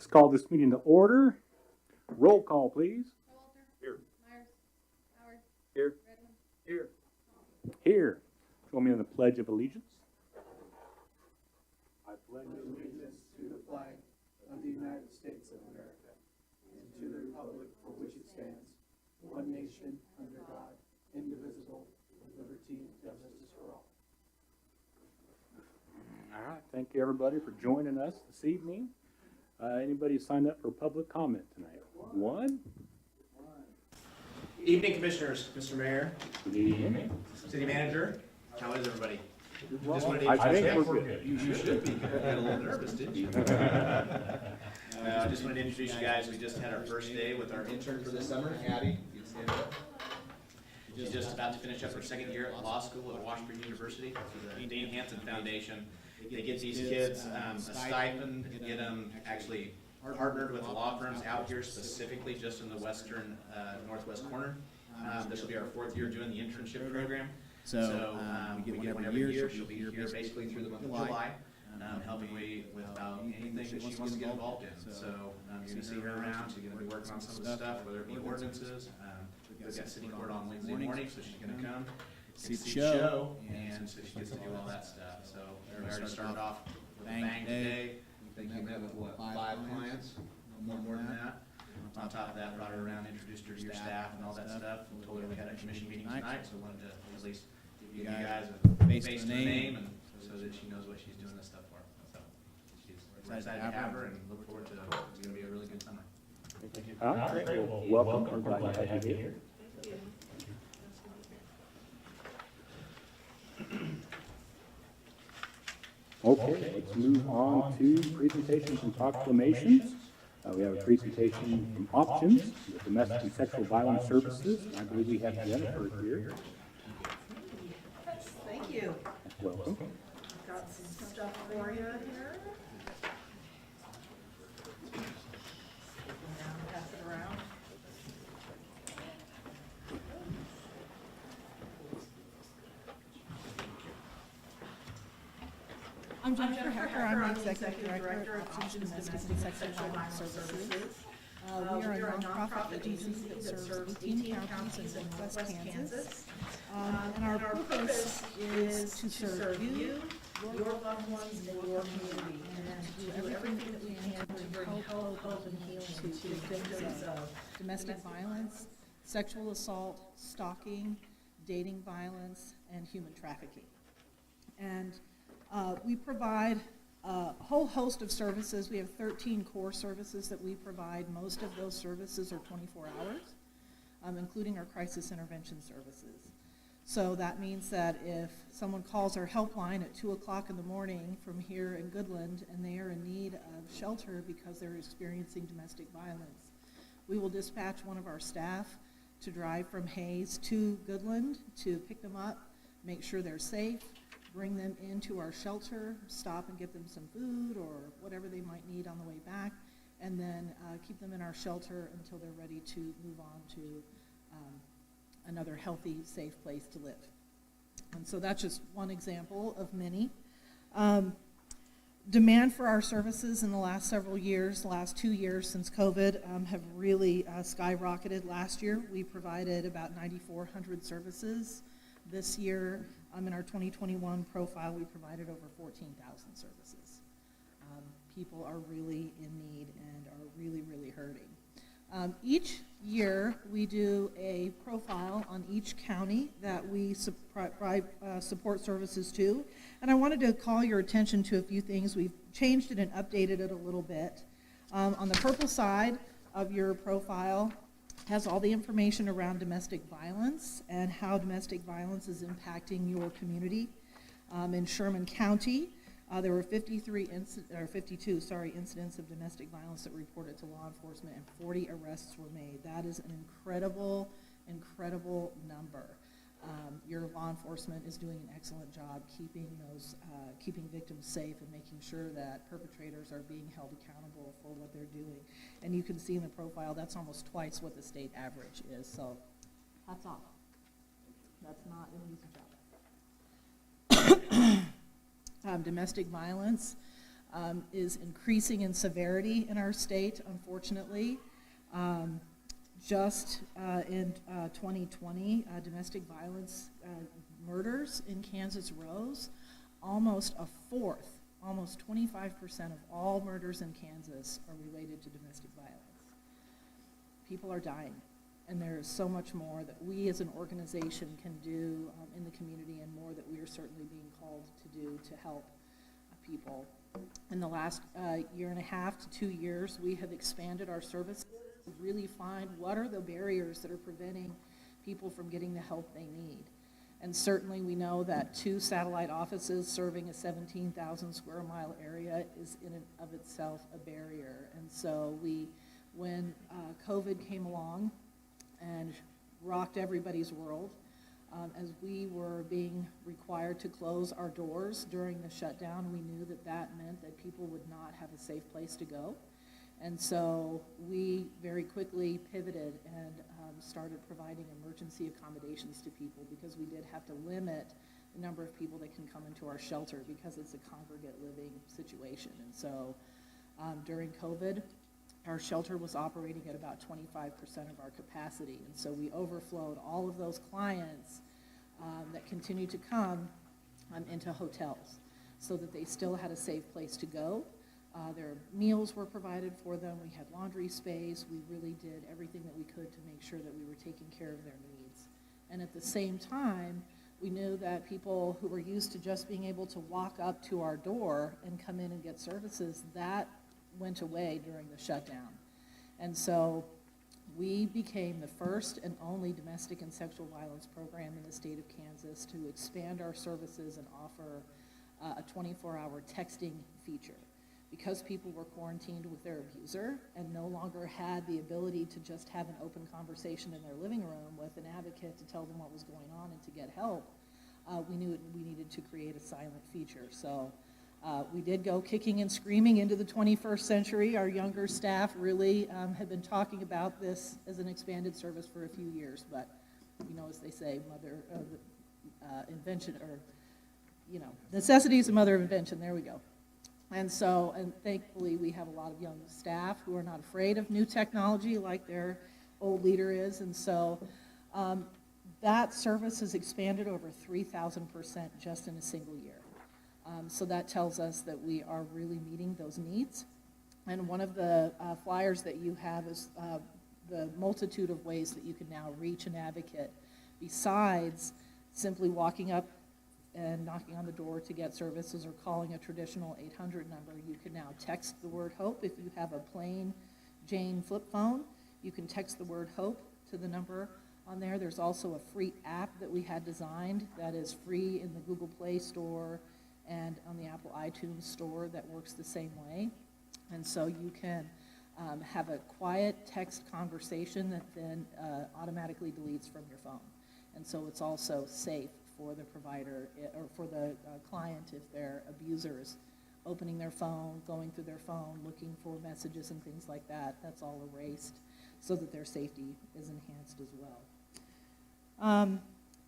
Let's call this meeting to order. Roll call, please. Walter. Here. Myers. Howard. Here. Redmond. Here. Here. Join me in the Pledge of Allegiance. I pledge allegiance to the flag of the United States of America and to the republic for which it stands, one nation, under God, indivisible, with liberty and justice for all. All right. Thank you, everybody, for joining us this evening. Anybody signed up for public comment tonight? One? Evening, Commissioners, Mr. Mayor, Good evening. City Manager. How is everybody? Just wanted to I introduce- think we're good. You should be. You got a little nervous, didn't you? Just wanted to introduce you guys. We just had our first day with our intern for the summer, Abby. You can stand up. She's just about to finish up her second year at law school at Washburn University through the Dane Hansen Foundation. They get these kids a stipend, get them actually partnered with law firms out here specifically just in the western northwest corner. This will be our fourth year doing the internship program. So we get one every year. She'll be here basically through the month of July, helping me with about anything that she wants to get involved in. So you're going to see her around. She's going to be working on some of the stuff, whether it be ordinances. We've got city court on Wednesday morning, so she's going to come. See the show, and so she gets to do all that stuff. So we already started off with a bang today. I think you met with what, 5 clients? No more than that. On top of that, brought her around, introduced her to your staff and all that stuff. And told her we had a commission meeting tonight, so wanted to at least give you guys a face to the name, and so that she knows what she's doing this stuff for. So we're excited to have her and look forward to it's going to be a really good summer. All right. Well, welcome. We're glad to have you here. Okay, let's move on to presentations and proclamations. We have a presentation from Options, the Domestic and Sexual Violence Services. I believe we have Jennifer here. Thank you. Welcome. Got some stuff for you here. Now pass it around. I'm Jennifer Hecker. I'm the Executive Director of Options Domestic and Sexual Violence Services. We are a nonprofit agency that serves 18 counties in Northwest Kansas. And our purpose is to serve you, your loved ones, and your community, and to do everything that we can to bring hope and healing to victims of domestic violence, sexual assault, stalking, dating violence, and human trafficking. And we provide a whole host of services. We have 13 core services that we provide. Most of those services are 24 hours, including our crisis intervention services. So that means that if someone calls our helpline at 2 o'clock in the morning from here in Goodland and they are in need of shelter because they're experiencing domestic violence, we will dispatch one of our staff to drive from Hayes to Goodland to pick them up, make sure they're safe, bring them into our shelter, stop and get them some food or whatever they might need on the way back, and then keep them in our shelter until they're ready to move on to another healthy, safe place to live. And so that's just one example of many. Demand for our services in the last several years, the last 2 years since COVID, have really skyrocketed. Last year, we provided about 9,400 services. This year, in our 2021 profile, we provided over 14,000 services. People are really in need and are really, really hurting. Each year, we do a profile on each county that we provide support services to. And I wanted to call your attention to a few things. We've changed it and updated it a little bit. On the purple side of your profile has all the information around domestic violence and how domestic violence is impacting your community. In Sherman County, there were 52 incidents of domestic violence that were reported to law enforcement, and 40 arrests were made. That is an incredible, incredible number. Your law enforcement is doing an excellent job keeping victims safe and making sure that perpetrators are being held accountable for what they're doing. And you can see in the profile that's almost twice what the state average is. So, hats off. That's not an easy job. Domestic violence is increasing in severity in our state, unfortunately. Just in 2020, domestic violence murders in Kansas rose almost a fourth. Almost 25% of all murders in Kansas are related to domestic violence. People are dying, and there is so much more that we as an organization can do in the community, and more that we are certainly being called to do to help people. In the last year and a half to 2 years, we have expanded our services to really find what are the barriers that are preventing people from getting the help they need. And certainly we know that 2 satellite offices serving a 17,000 square mile area is in and of itself a barrier. And so when COVID came along and rocked everybody's world, as we were being required to close our doors during the shutdown, we knew that that meant that people would not have a safe place to go. And so we very quickly pivoted and started providing emergency accommodations to people, because we did have to limit the number of people that can come into our shelter because it's a congregate living situation. And so during COVID, our shelter was operating at about 25% of our capacity. And so we overflowed all of those clients that continued to come into hotels so that they still had a safe place to go. Their meals were provided for them. We had laundry space. We really did everything that we could to make sure that we were taking care of their needs. And at the same time, we knew that people who were used to just being able to walk up to our door and come in and get services, that went away during the shutdown. And so we became the first and only domestic and sexual violence program in the state of Kansas to expand our services and offer a 24-hour texting feature. Because people were quarantined with their abuser and no longer had the ability to just have an open conversation in their living room with an advocate to tell them what was going on and to get help, we knew we needed to create a silent feature. So we did go kicking and screaming into the 21st century. Our younger staff really have been talking about this as an expanded service for a few years, but you know, as they say, invention, or necessity is the mother of invention. There we go. And so, and thankfully, we have a lot of young staff who are not afraid of new technology like their old leader is. And so that service has expanded over 3,000% just in a single year. So that tells us that we are really meeting those needs. And one of the flyers that you have is the multitude of ways that you can now reach an advocate besides simply walking up and knocking on the door to get services or calling a traditional 800 number. You can now text the word HOPE. If you have a plain Jane flip phone, you can text the word HOPE to the number on there. There's also a free app that we had designed that is free in the Google Play Store and on the Apple iTunes Store that works the same way. And so you can have a quiet text conversation that then automatically deletes from your phone. And so it's also safe for the provider or for the client if their abuser is opening their phone, going through their phone, looking for messages and things like that. That's all erased so that their safety is enhanced as well.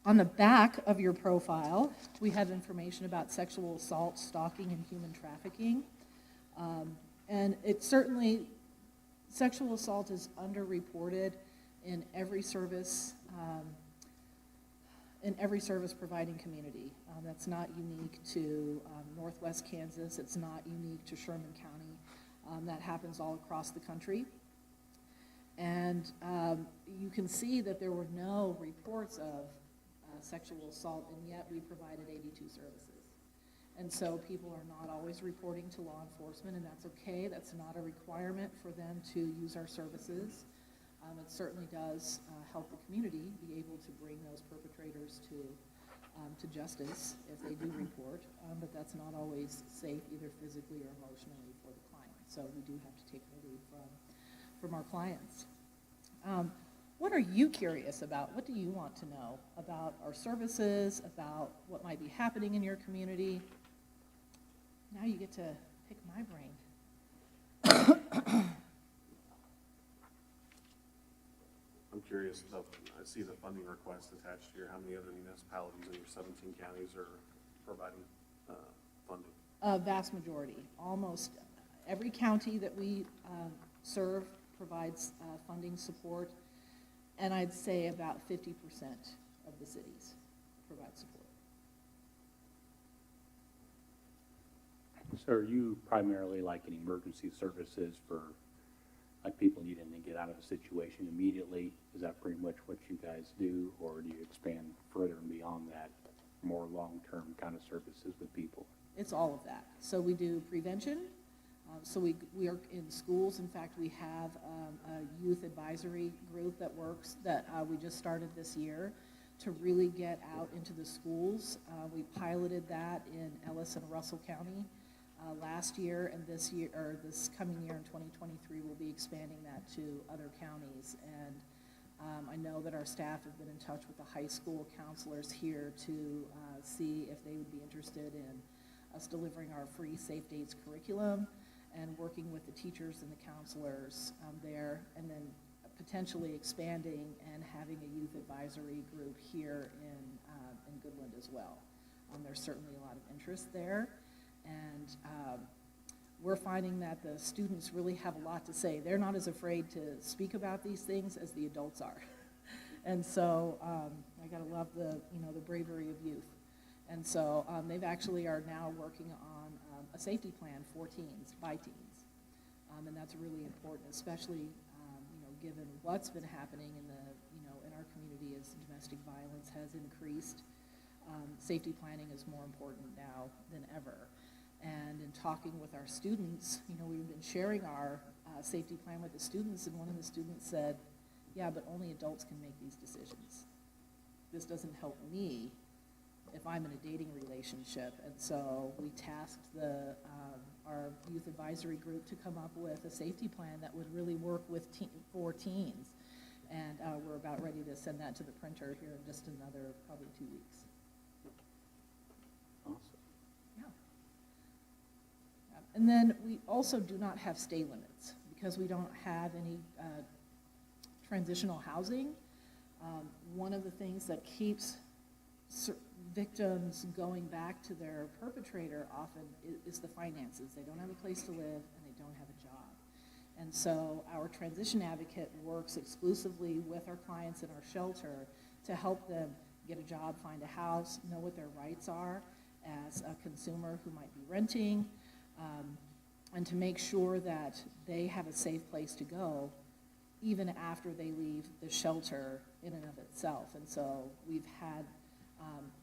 On the back of your profile, we have information about sexual assault, stalking, and human trafficking. And it's certainly, sexual assault is underreported in every service providing community. That's not unique to Northwest Kansas. It's not unique to Sherman County. That happens all across the country. And you can see that there were no reports of sexual assault, and yet we provided 82 services. And so people are not always reporting to law enforcement, and that's okay. That's not a requirement for them to use our services. It certainly does help the community be able to bring those perpetrators to justice if they do report, but that's not always safe either physically or emotionally for the client. So we do have to take the lead from our clients. What are you curious about? What do you want to know about our services, about what might be happening in your community? Now you get to pick my brain. I'm curious about, I see the funding request attached here. How many other municipalities in your 17 counties are providing funding? A vast majority. Almost every county that we serve provides funding support, and I'd say about 50% of the cities provide support. So are you primarily like an emergency services for, like, people needing to get out of a situation immediately? Is that pretty much what you guys do, or do you expand further and beyond that, more long-term kind of services with people? It's all of that. So we do prevention. So we are in schools. In fact, we have a youth advisory group that works, that we just started this year to really get out into the schools. We piloted that in Ellis and Russell County last year, and this year, or this coming year in 2023, we'll be expanding that to other counties. And I know that our staff have been in touch with the high school counselors here to see if they would be interested in us delivering our free Safe Dates curriculum and working with the teachers and the counselors there, and then potentially expanding and having a youth advisory group here in Goodland as well. There's certainly a lot of interest there, and we're finding that the students really have a lot to say. They're not as afraid to speak about these things as the adults are. And so I gotta love the bravery of youth. And so they've actually are now working on a safety plan for teens, by teens. And that's really important, especially given what's been happening in our community as domestic violence has increased. Safety planning is more important now than ever. And in talking with our students, we've been sharing our safety plan with the students, and one of the students said, yeah, but only adults can make these decisions. This doesn't help me if I'm in a dating relationship. And so we tasked our youth advisory group to come up with a safety plan that would really work with for teens. And we're about ready to send that to the printer here in just another probably 2 weeks. Awesome. Yeah. And then we also do not have stay limits because we don't have any transitional housing. One of the things that keeps victims going back to their perpetrator often is the finances. They don't have a place to live and they don't have a job. And so our transition advocate works exclusively with our clients in our shelter to help them get a job, find a house, know what their rights are as a consumer who might be renting, and to make sure that they have a safe place to go even after they leave the shelter in and of itself. And so we've had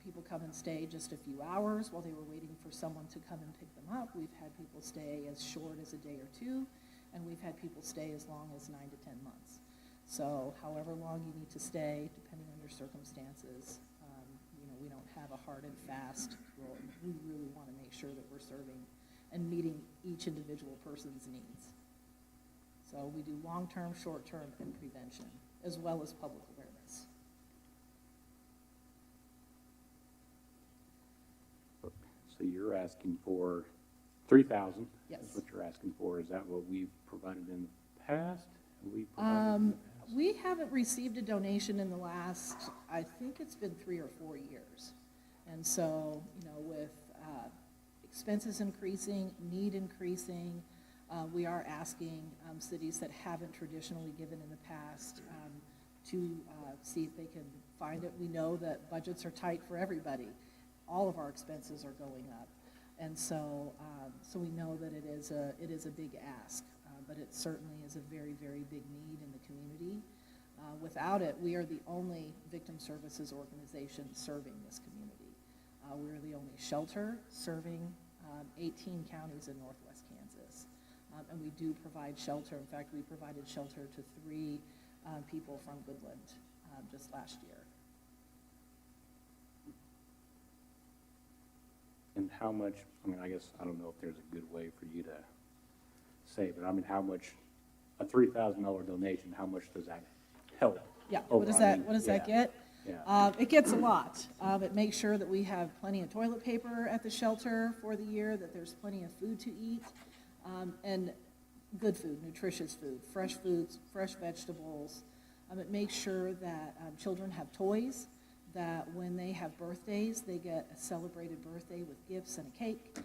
people come and stay just a few hours while they were waiting for someone to come and pick them up. We've had people stay as short as a day or two, and we've had people stay as long as 9 to 10 months. So however long you need to stay, depending on your circumstances, we don't have a hard and fast rule. We really want to make sure that we're serving and meeting each individual person's needs. So we do long-term, short-term, and prevention, as well as public awareness. So you're asking for 3,000? Yes. Is what you're asking for. Is that what we've provided in the past? Have we provided in the past? We haven't received a donation in the last, I think it's been 3 or 4 years. And so, with expenses increasing, need increasing, we are asking cities that haven't traditionally given in the past to see if they can find it. We know that budgets are tight for everybody. All of our expenses are going up. And so, so we know that it is a big ask, but it certainly is a very, very big need in the community. Without it, we are the only victim services organization serving this community. We're the only shelter serving 18 counties in Northwest Kansas. And we do provide shelter. In fact, we provided shelter to 3 people from Goodland just last year. And how much, I guess, I don't know if there's a good way for you to say, but how much, a $3,000 donation, how much does that help? Yeah, what does that get? Yeah. It gets a lot. It makes sure that we have plenty of toilet paper at the shelter for the year, that there's plenty of food to eat, and good food, nutritious food, fresh foods, fresh vegetables. It makes sure that children have toys, that when they have birthdays, they get a celebrated birthday with gifts and a cake,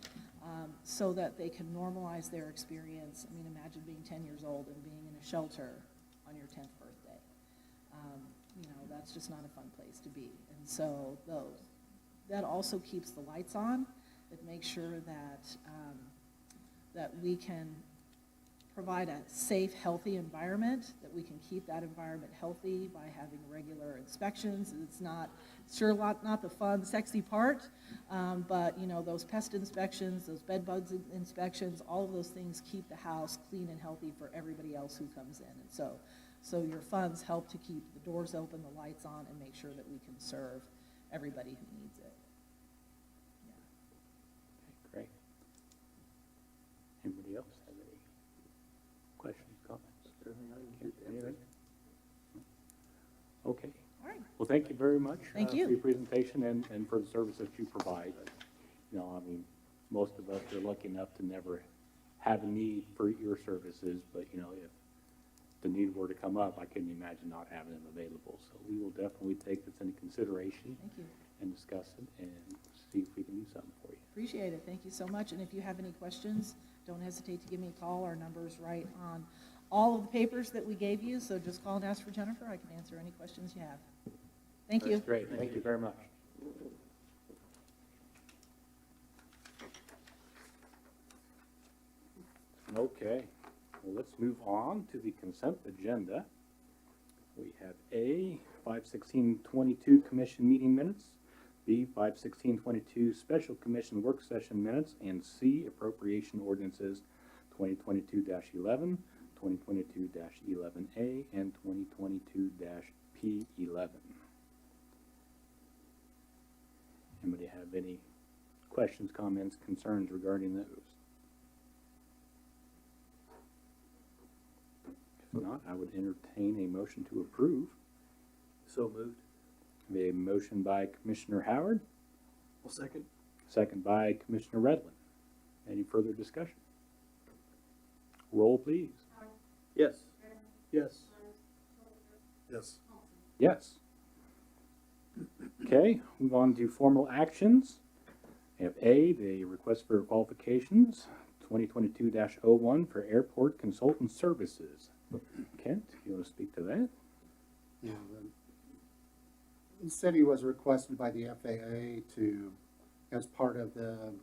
so that they can normalize their experience. I mean, imagine being 10 years old and being in a shelter on your 10th birthday. You know, that's just not a fun place to be. And so that also keeps the lights on. It makes sure that we can provide a safe, healthy environment, that we can keep that environment healthy by having regular inspections. It's not the fun, sexy part, but you know, those pest inspections, those bed bugs inspections, all of those things keep the house clean and healthy for everybody else who comes in. And so your funds help to keep the doors open, the lights on, and make sure that we can serve everybody who needs it. Great. Anybody else have any questions, comments? Anything? Okay. All right. Well, thank you very much. Thank you. For your presentation and for the service that you provide. You know, I mean, most of us are lucky enough to never have a need for your services, but you know, if the need were to come up, I couldn't imagine not having them available. So we will definitely take this into consideration. Thank you. And discuss it and see if we can do something for you. Appreciate it. Thank you so much. And if you have any questions, don't hesitate to give me a call. Our number's right on all of the papers that we gave you, so just call and ask for Jennifer. I can answer any questions you have. Thank you. That's great. Thank you very much. Okay, well, let's move on to the consent agenda. We have A, 5/16/22 commission meeting minutes, B, 5/16/22 special commission work session minutes, and C, appropriation ordinances 2022-11, 2022-11A, and 2022-P11. Anybody have any questions, comments, concerns regarding those? If not, I would entertain a motion to approve. So moved. We have a motion by Commissioner Howard, Well, second. second by Commissioner Redland. Any further discussion? Roll, please. Yes. Yes. Yes. Yes. Okay, move on to formal actions. We have A, the request for qualifications, 2022-01 for airport consultant services. Kent, you want to speak to that? Yeah, the city was requested by the FAA to, as part of the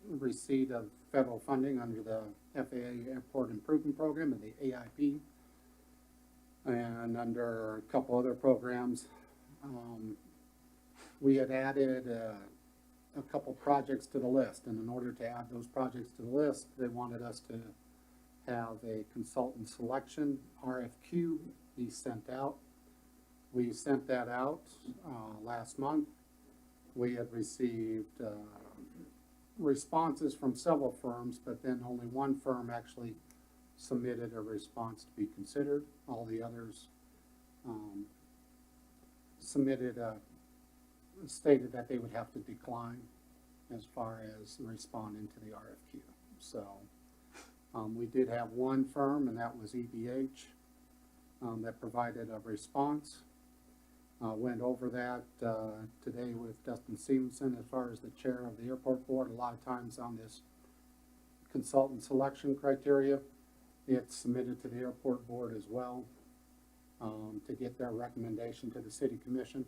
receipt of federal funding under the FAA Airport Improvement Program and the AIP, and under a couple other programs, we had added a couple projects to the list, and in order to add those projects to the list, they wanted us to have a consultant selection RFQ be sent out. We sent that out last month. We had received responses from several firms, but then only one firm actually submitted a response to be considered. All the others stated that they would have to decline as far as responding to the RFQ. So we did have one firm, and that was EBH, that provided a response. Went over that today with Dustin Stevenson as far as the chair of the airport board. A lot of times on this consultant selection criteria, it's submitted to the airport board as well to get their recommendation to the city commission.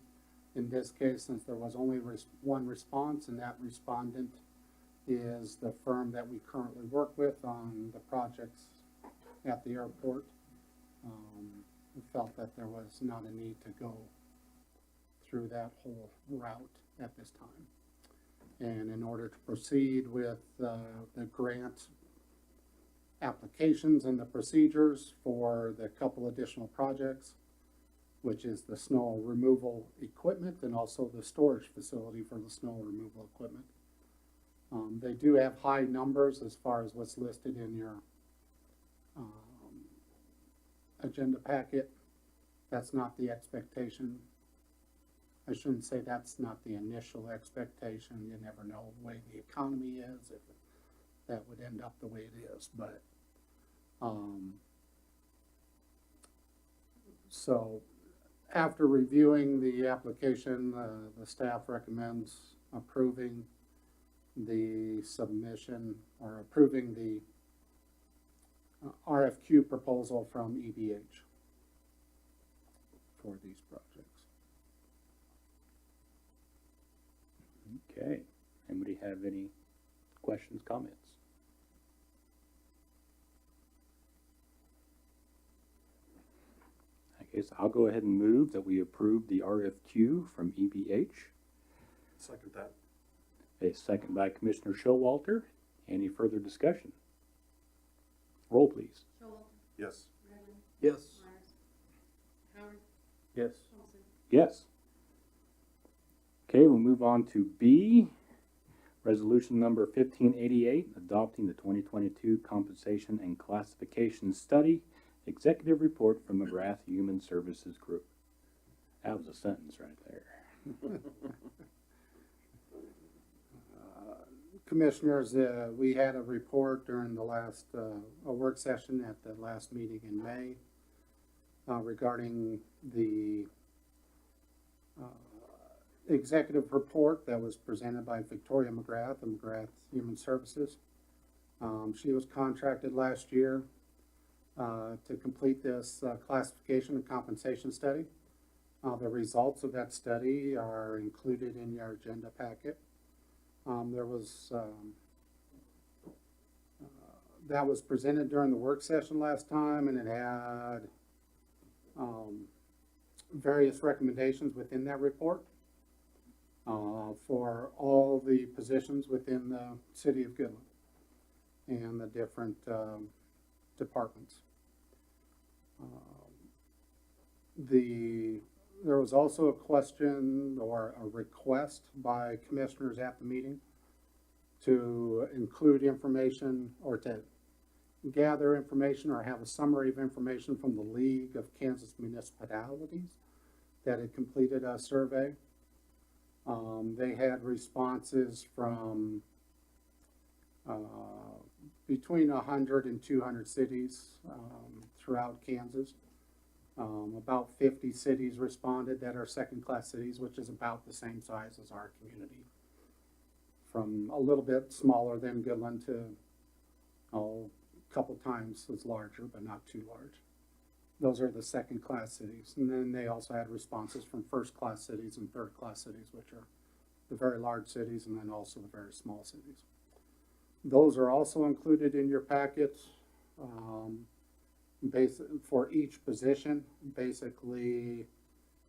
In this case, since there was only one response, and that respondent is the firm that we currently work with on the projects at the airport, we felt that there was not a need to go through that whole route at this time. And in order to proceed with the grant applications and the procedures for the couple additional projects, which is the snow removal equipment and also the storage facility for the snow removal equipment. They do have high numbers as far as what's listed in your agenda packet. That's not the expectation. I shouldn't say that's not the initial expectation. You never know the way the economy is, if that would end up the way it is. But so After reviewing the application, the staff recommends approving the submission or approving the RFQ proposal from EBH for these projects. Okay. Anybody have any questions, comments? I guess I'll go ahead and move that we approve the RFQ from EBH. Second that. A second by Commissioner Showalter. Any further discussion? Roll, please. Yes. Yes. Yes. Yes. Okay, we'll move on to B, resolution number 1588, adopting the 2022 compensation and classification study, executive report from McGrath Human Services Group. That was a sentence right there. Commissioners, we had a report during the last, a work session at the last meeting in May regarding the executive report that was presented by Victoria McGrath of McGrath Human Services. She was contracted last year to complete this classification and compensation study. The results of that study are included in your agenda packet. There was that was presented during the work session last time, and it had various recommendations within that report for all the positions within the city of Goodland and the different departments. There was also a question or a request by commissioners at the meeting to include information or to gather information or have a summary of information from the League of Kansas Municipalities that had completed a survey. They had responses from between 100 and 200 cities throughout Kansas. About 50 cities responded that are second-class cities, which is about the same size as our community. From a little bit smaller than Goodland to, a couple times as larger, but not too large. Those are the second-class cities. And then they also had responses from first-class cities and third-class cities, which are the very large cities, and then also the very small cities. Those are also included in your packet. For each position, basically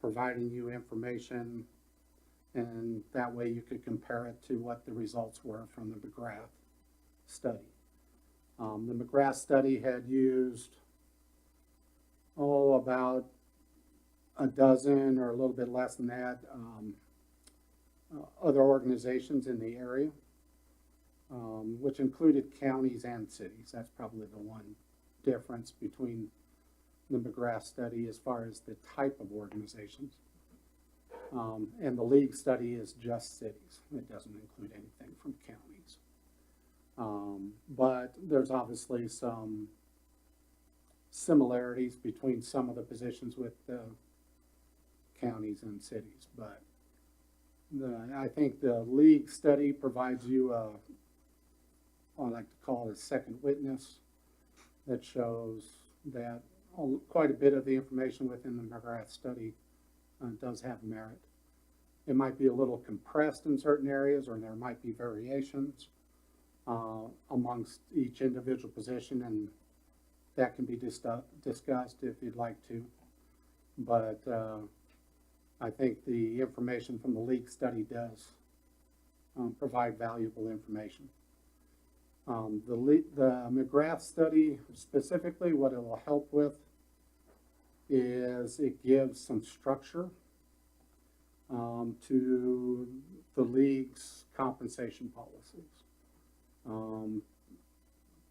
providing you information, and that way you could compare it to what the results were from the McGrath study. The McGrath study had used, about a dozen or a little bit less than that other organizations in the area, which included counties and cities. That's probably the one difference between the McGrath study as far as the type of organizations. And the League study is just cities. It doesn't include anything from counties. But there's obviously some similarities between some of the positions with the counties and cities. But I think the League study provides you I like to call it a second witness that shows that quite a bit of the information within the McGrath study does have merit. It might be a little compressed in certain areas, or there might be variations amongst each individual position, and that can be discussed if you'd like to. But I think the information from the League study does provide valuable information. The McGrath study, specifically what it will help with is it gives some structure to the League's compensation policies.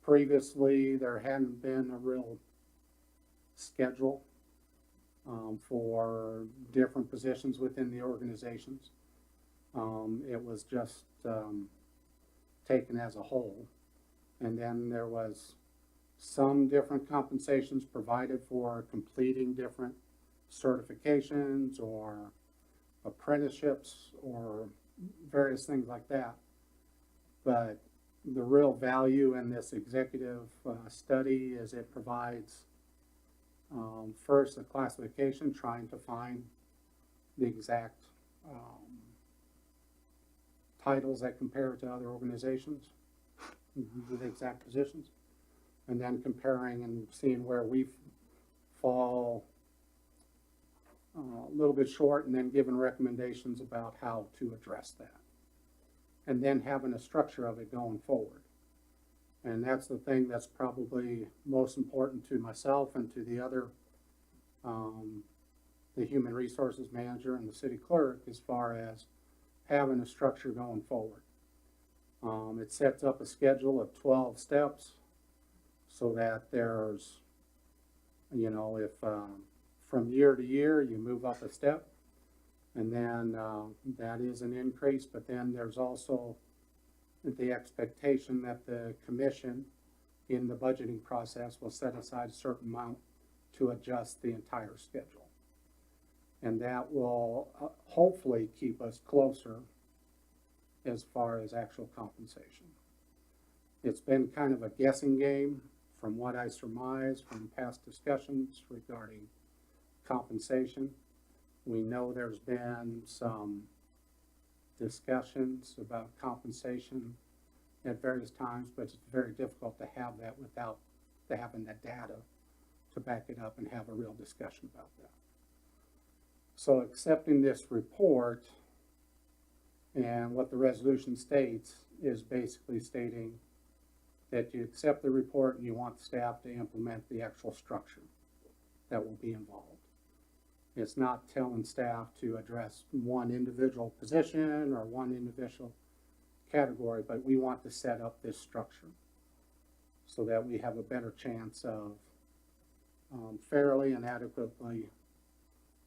Previously, there hadn't been a real schedule for different positions within the organizations. It was just taken as a whole. And then there was some different compensations provided for completing different certifications or apprenticeships or various things like that. But the real value in this executive study is it provides first a classification, trying to find the exact titles that compare to other organizations, the exact positions, and then comparing and seeing where we fall a little bit short, and then giving recommendations about how to address that. And then having a structure of it going forward. And that's the thing that's probably most important to myself and to the other, the human resources manager and the city clerk, as far as having a structure going forward. It sets up a schedule of 12 steps so that there's, you know, if from year to year you move up a step, and then that is an increase, but then there's also the expectation that the commission in the budgeting process will set aside a certain amount to adjust the entire schedule. And that will hopefully keep us closer as far as actual compensation. It's been kind of a guessing game from what I surmise from past discussions regarding compensation. We know there's been some discussions about compensation at various times, but it's very difficult to have that without having the data to back it up and have a real discussion about that. So accepting this report, and what the resolution states is basically stating that you accept the report and you want staff to implement the actual structure that will be involved. It's not telling staff to address one individual position or one individual category, but we want to set up this structure so that we have a better chance of fairly and adequately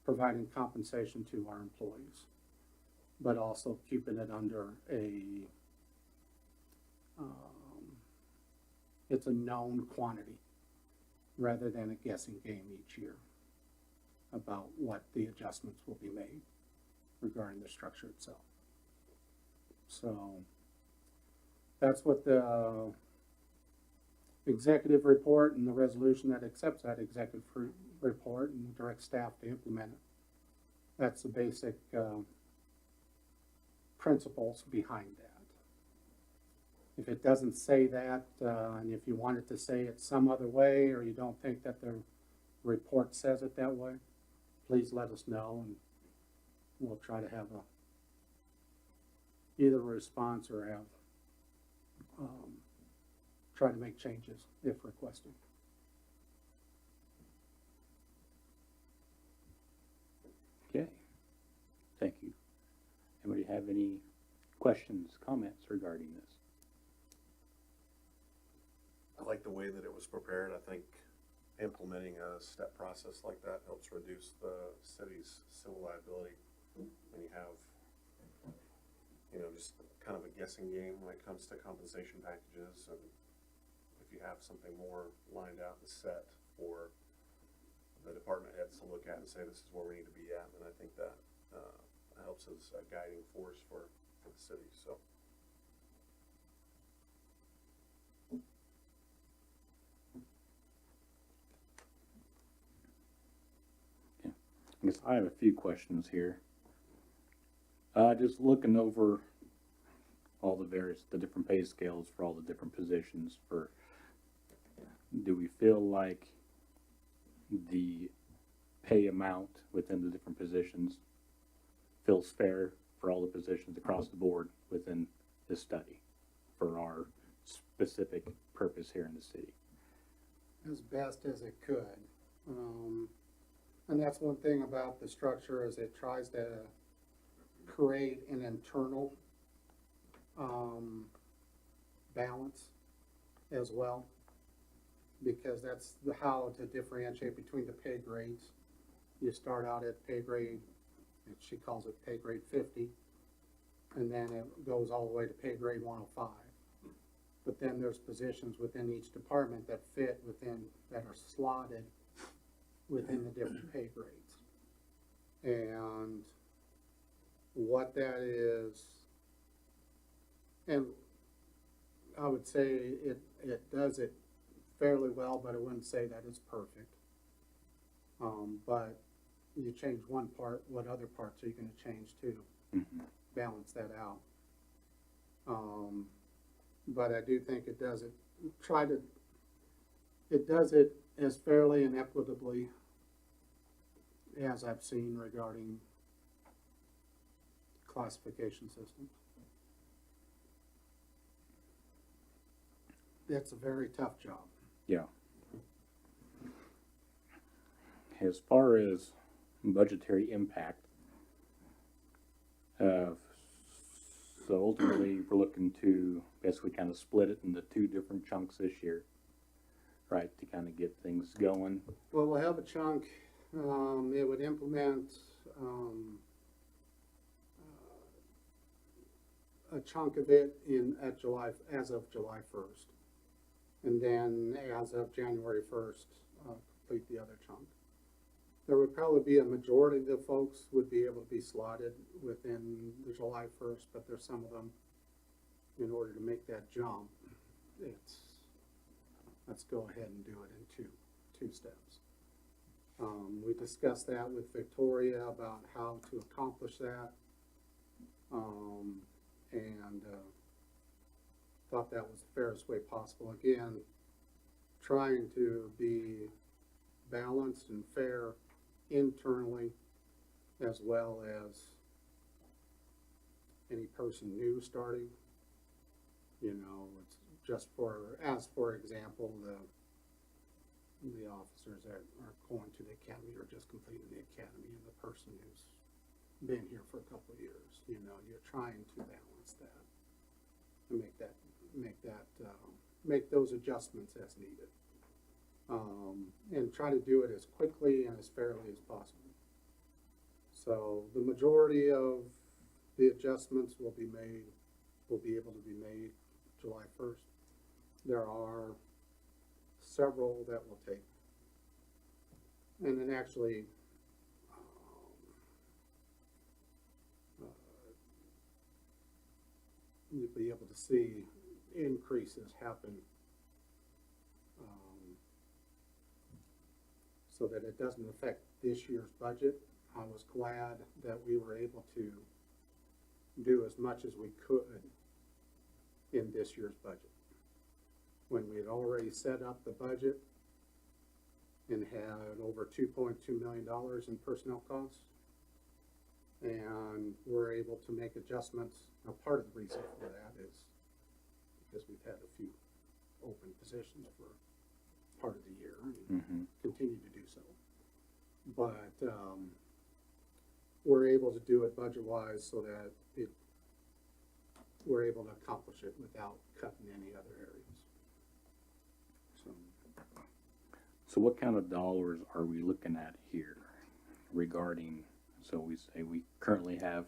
providing compensation to our employees, but also keeping it under it's a known quantity rather than a guessing game each year about what the adjustments will be made regarding the structure itself. So that's what the executive report and the resolution that accepts that executive report and directs staff to implement it. That's the basic principles behind that. If it doesn't say that, and if you want it to say it some other way, or you don't think that the report says it that way, please let us know, and we'll try to have either a response or have try to make changes if requested. Okay, thank you. Anybody have any questions, comments regarding this? I like the way that it was prepared. I think implementing a step process like that helps reduce the city's civil liability when you have, you know, just kind of a guessing game when it comes to compensation packages. And if you have something more lined out and set for the department heads to look at and say, this is where we need to be at, then I think that helps as a guiding force for the city. So. I guess I have a few questions here. Just looking over all the different pay scales for all the different positions, do we feel like the pay amount within the different positions feels fair for all the positions across the board within this study for our specific purpose here in the city? As best as it could. And that's one thing about the structure, is it tries to create an internal balance as well, because that's how to differentiate between the pay grades. You start out at pay grade, she calls it pay grade 50, and then it goes all the way to pay grade 105. But then there's positions within each department that fit within, that are slotted within the different pay grades. And what that is, and I would say it does it fairly well, but I wouldn't say that it's perfect. But you change one part, what other parts are you gonna change to balance that out? But I do think it does it, it does it as fairly and equitably as I've seen regarding classification systems. It's a very tough job. Yeah. As far as budgetary impact, so ultimately, we're looking to basically kind of split it into two different chunks this year, right, to kind of get things going. Well, we'll have a chunk, it would implement, a chunk of it as of July 1st. And then as of January 1st, complete the other chunk. There would probably be a majority of the folks would be able to be slotted within the July 1st, but there's some of them, in order to make that jump, let's go ahead and do it in two steps. We discussed that with Victoria about how to accomplish that. And thought that was the fairest way possible. Again, trying to be balanced and fair internally, as well as any person new starting. You know, it's just for example, the officers that are going to the academy or just completing the academy, and the person who's been here for a couple of years. You know, you're trying to balance that and make those adjustments as needed, and try to do it as quickly and as fairly as possible. So the majority of the adjustments will be able to be made July 1st. There are several that will take, and then actually you'll be able to see increases happen, so that it doesn't affect this year's budget. I was glad that we were able to do as much as we could in this year's budget, when we had already set up the budget and had over $2.2 million in personnel costs. And we're able to make adjustments. Now, part of the reason for that is because we've had a few open positions for part of the year and continue to do so. But we're able to do it budget-wise so that we're able to accomplish it without cutting any other areas. So what kind of dollars are we looking at here regarding, so we say we currently have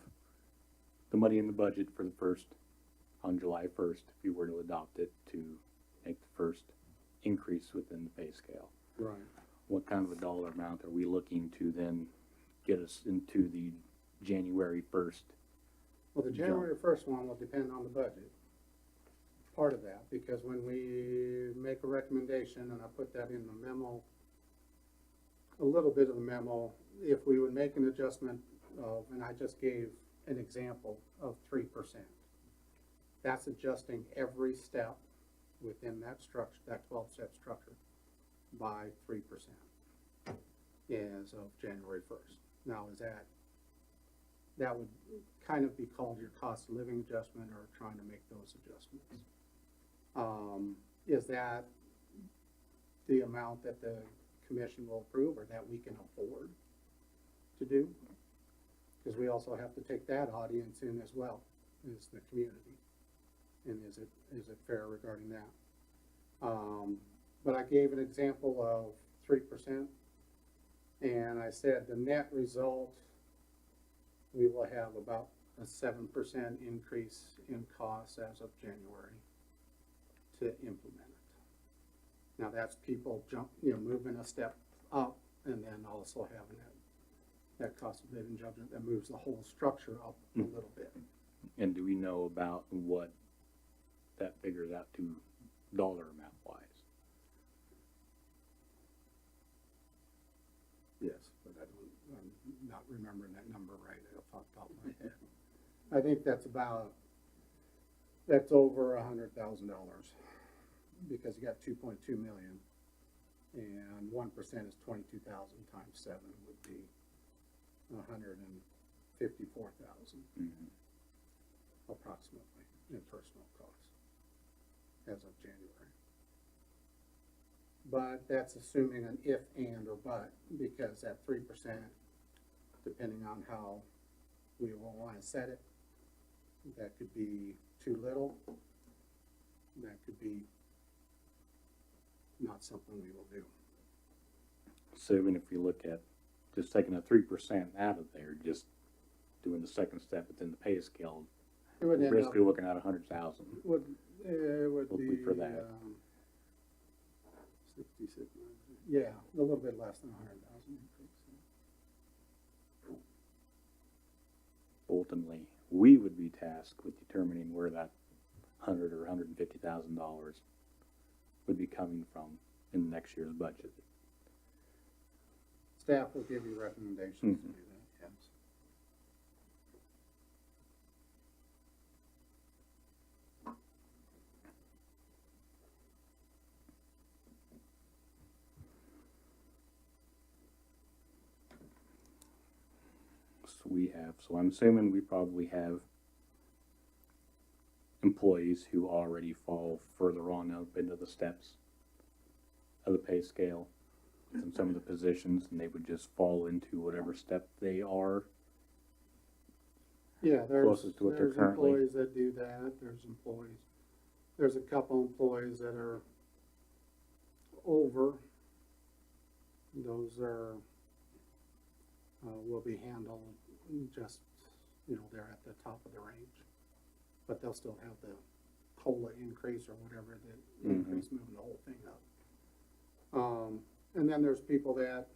the money in the budget for the first, on July 1st, if you were to adopt it, to make the first increase within the pay scale. Right. What kind of a dollar amount are we looking to then get us into the January 1st? Well, the January 1st one will depend on the budget, part of that, because when we make a recommendation, and I put that in the memo, a little bit of the memo, if we would make an adjustment of, and I just gave an example of 3%, that's adjusting every step within that structure, that 12-step structure, by 3% as of January 1st. Now, that would kind of be called your cost of living adjustment, or trying to make those adjustments. Is that the amount that the commission will approve, or that we can afford to do? Because we also have to take that audience in as well, as the community. And is it fair regarding that? But I gave an example of 3%, and I said the net result, we will have about a 7% increase in costs as of January to implement it. Now that's people moving a step up, and then also having that cost of living adjustment that moves the whole structure up a little bit. And do we know about what that figures out to dollar amount wise? Yes, but I'm not remembering that number right off the top of my head. I think that's over $100,000, because you got 2.2 million, and 1% is 22,000 times 7 would be 154,000 Mhm. approximately in personal costs as of January. But that's assuming an if, and, or but, because that 3%, depending on how we will want to set it, that could be too little, that could be not something we will do. So even if you look at just taking a 3% out of there, just doing the second step within the pay scale, It would end up, basically looking at 100,000. it would Would be, be for that. 66, yeah, a little bit less than 100,000 increase. Ultimately, we would be tasked with determining where that $100,000 or $150,000 would be coming from in next year's budget. Staff will give you recommendations to do that, yes. So I'm assuming we probably have employees who already fall further on up into the steps of the pay scale in some of the positions, and they would just fall into whatever step they are. Yeah, Closest to what they're there's currently- employees that do that, there's a couple employees that are over. Those are, will be handled just, they're at the top of the range. But they'll still have the COLA increase or whatever, the increase moving the whole thing up. And then there's people that,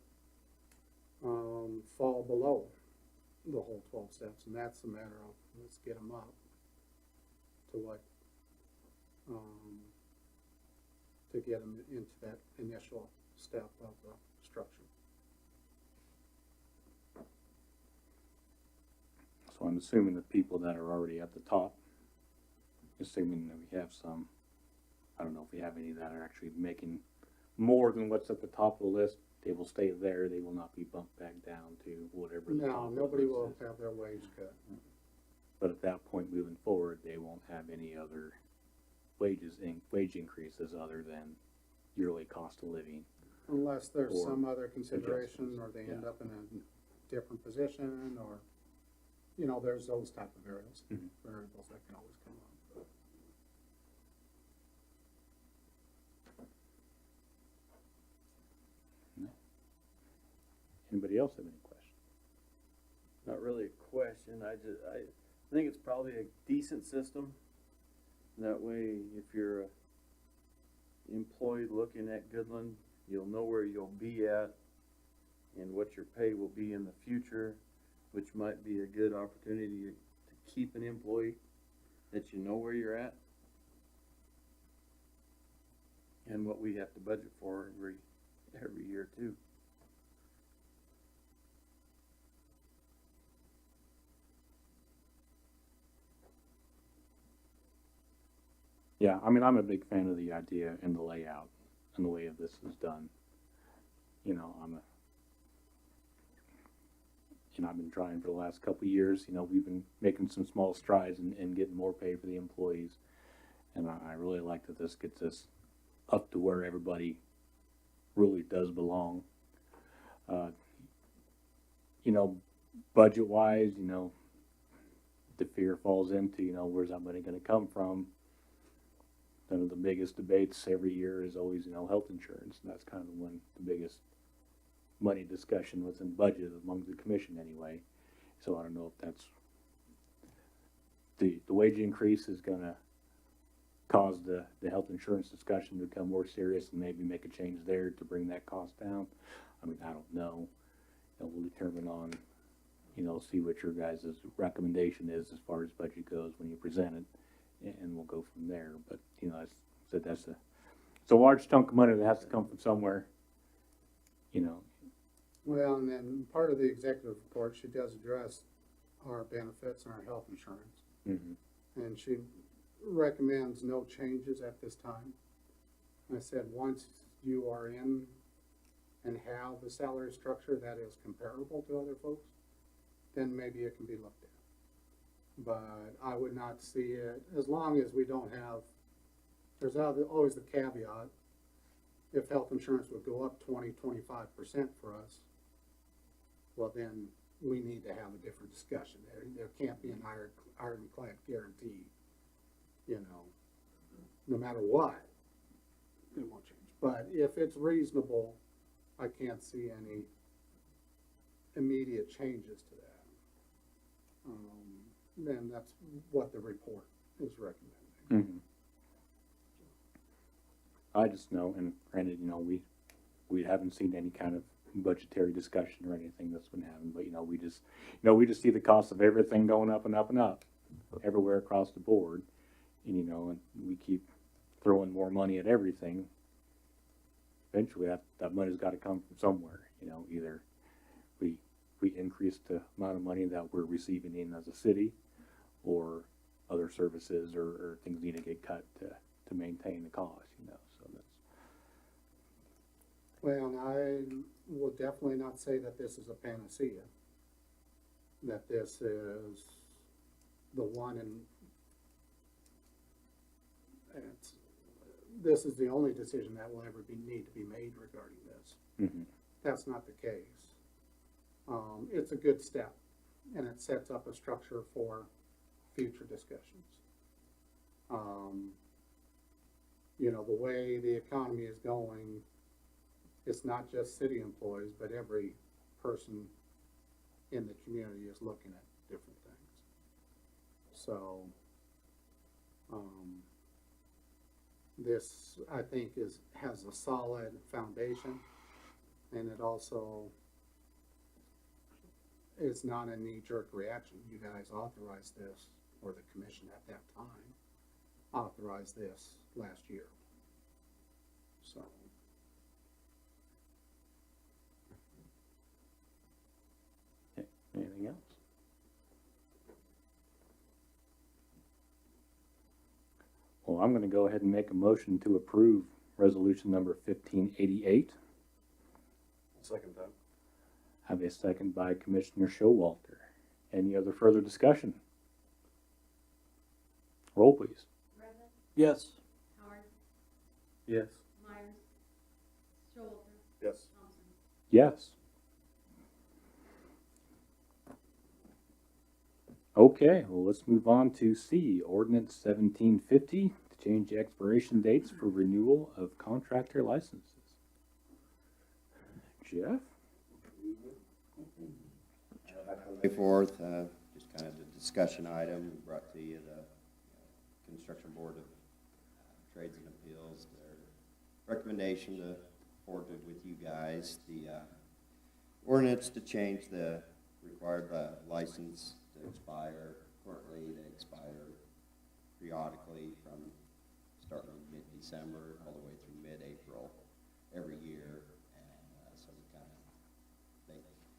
fall below the whole 12 steps, and that's a matter of, let's get them up to what, to get them into that initial step of the structure. So I'm assuming the people that are already at the top, assuming that we have some, I don't know if we have any that are actually making more than what's at the top of the list, they will stay there, they will not be bumped back down to whatever the top No, of the nobody list will is. have their wage cut. But at that point moving forward, they won't have any other wage increases other than yearly cost of living. Unless there's Or some other consideration, adjustments, or they end yeah. up in a different position, or, there's those type of variables that can always come up. Anybody else have any questions? Not really a question, I think it's probably a decent system. That way, if you're a employee looking at Goodland, you'll know where you'll be at and what your pay will be in the future, which might be a good opportunity to keep an employee, that you know where you're at and what we have to budget for every year too. Yeah, I mean, I'm a big fan of the idea and the layout and the way this is done. I've been trying for the last couple of years, we've been making some small strides and getting more pay for the employees. And I really like that this gets us up to where everybody really does belong. Budget wise, the fear falls into, where's that money gonna come from? One of the biggest debates every year is always, health insurance. And that's kind of the biggest money discussion within budget among the commission anyway. So I don't know if that's the wage increase is gonna cause the health insurance discussion to become more serious and maybe make a change there to bring that cost down. I mean, I don't know. We'll determine on you know, see what your guys' recommendation is as far as budget goes when you present it, and we'll go from there. But, you know, I said it's a large chunk of money that has to come from somewhere, you know. Well, and then part of the executive report, she does address our benefits and our health insurance. Mm-hmm. And she recommends no changes at this time. I said, once you are in and have a salary structure that is comparable to other folks, then maybe it can be looked at. But I would not see it, as long as we don't have, there's always the caveat, if health insurance would go up 20-25% for us, well then we need to have a different discussion. There can't be an ironclad guarantee, you know, no matter what, it won't change. But if it's reasonable, I can't see any immediate changes to that. Then that's what the report is recommending. Mm-hmm. I just know, and granted, you know, we haven't seen any kind of budgetary discussion or anything that's been happening, but, you know, we just see the cost of everything going up and up and up everywhere across the board. And, you know, and we keep throwing more money at everything. Eventually that money's got to come from somewhere, you know, either we increase the amount of money that we're receiving in as a city, or other services or things need to get cut to maintain the cost, you know, so that's. Well, and I will definitely not say that this is a panacea, that this is the one this is the only decision that will ever need to be made regarding this. Mm-hmm. That's not the case. It's a good step, and it sets up a structure for future discussions. You know, the way the economy is going, it's not just city employees, but every person in the community is looking at different things. So, this, I think, has a solid foundation, and it also is not a knee-jerk reaction. You guys authorized this, or the commission at that time authorized this last year. So. Okay. Anything else? Well, I'm going to go ahead and make a motion to approve resolution number 1588. Second that. Have a second by Commissioner Showalter. Any other further discussion? Roll, please. Redmond, Yes. Howard, Yes. Myers, Showalter, Yes. Thompson. Yes. Okay, well, let's move on to C, ordinance 1750, to change the expiration dates for renewal of contractor licenses. Jeff? May 4th, just kind of a discussion item brought to you, the Construction Board of Trades and Appeals, their recommendation to forward it with you guys, the ordinance to change the required license to expire. Currently, they expire periodically from starting in mid-December all the way through mid-April every year. And so we kind of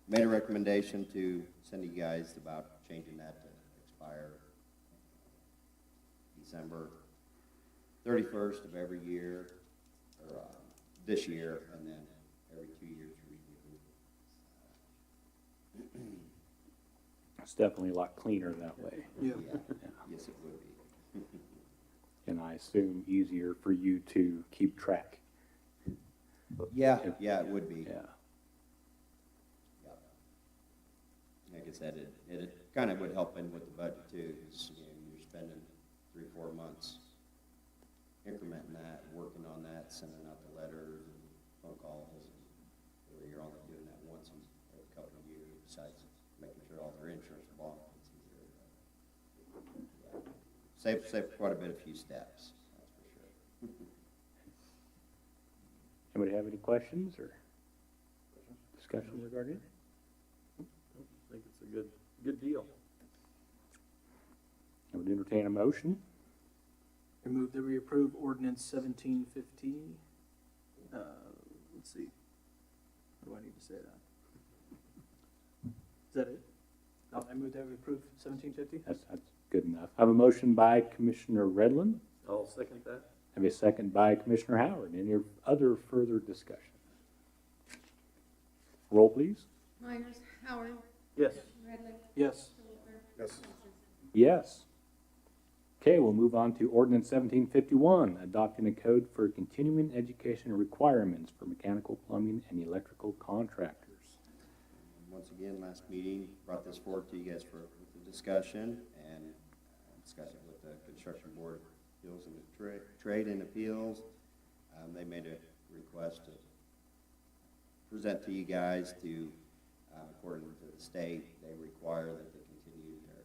made a recommendation to send you guys about changing that to expire December 31st of every year, or this year, and then every 2 years renew. It's definitely a lot cleaner that way. Yeah. Yes, it would be. And I assume easier for you to keep track. Yeah, it would be. Yeah. Like I said, it kind of would help in with the budget too, because you're spending 3-4 months incrementing that, working on that, sending out the letters and phone calls, and you're only doing that once every couple of years, besides making sure all their insurance are bought. It's easier. Save quite a bit, a few steps, that's for sure. Anybody have any questions or discussion regarding it? I think it's a good deal. I would entertain a motion. I move that we approve ordinance 1750. Let's see. What do I need to say that? Is that it? No, I move that we approve 1750. That's good enough. I have a motion by Commissioner Redland. I'll second that. I have a second by Commissioner Howard. Any other further discussion? Roll, please. Myers, Howard, Yes. Redley, Yes. Showalter, Yes. Thompson. Yes. Okay, we'll move on to ordinance 1751, adopting a code for continuing education requirements for mechanical, plumbing, and electrical contractors. Once again, last meeting, brought this forward to you guys for the discussion and discussed it with the Construction Board of Appeals and the Trade and Appeals. They made a request to present to you guys to, according to the state, they require that they continue their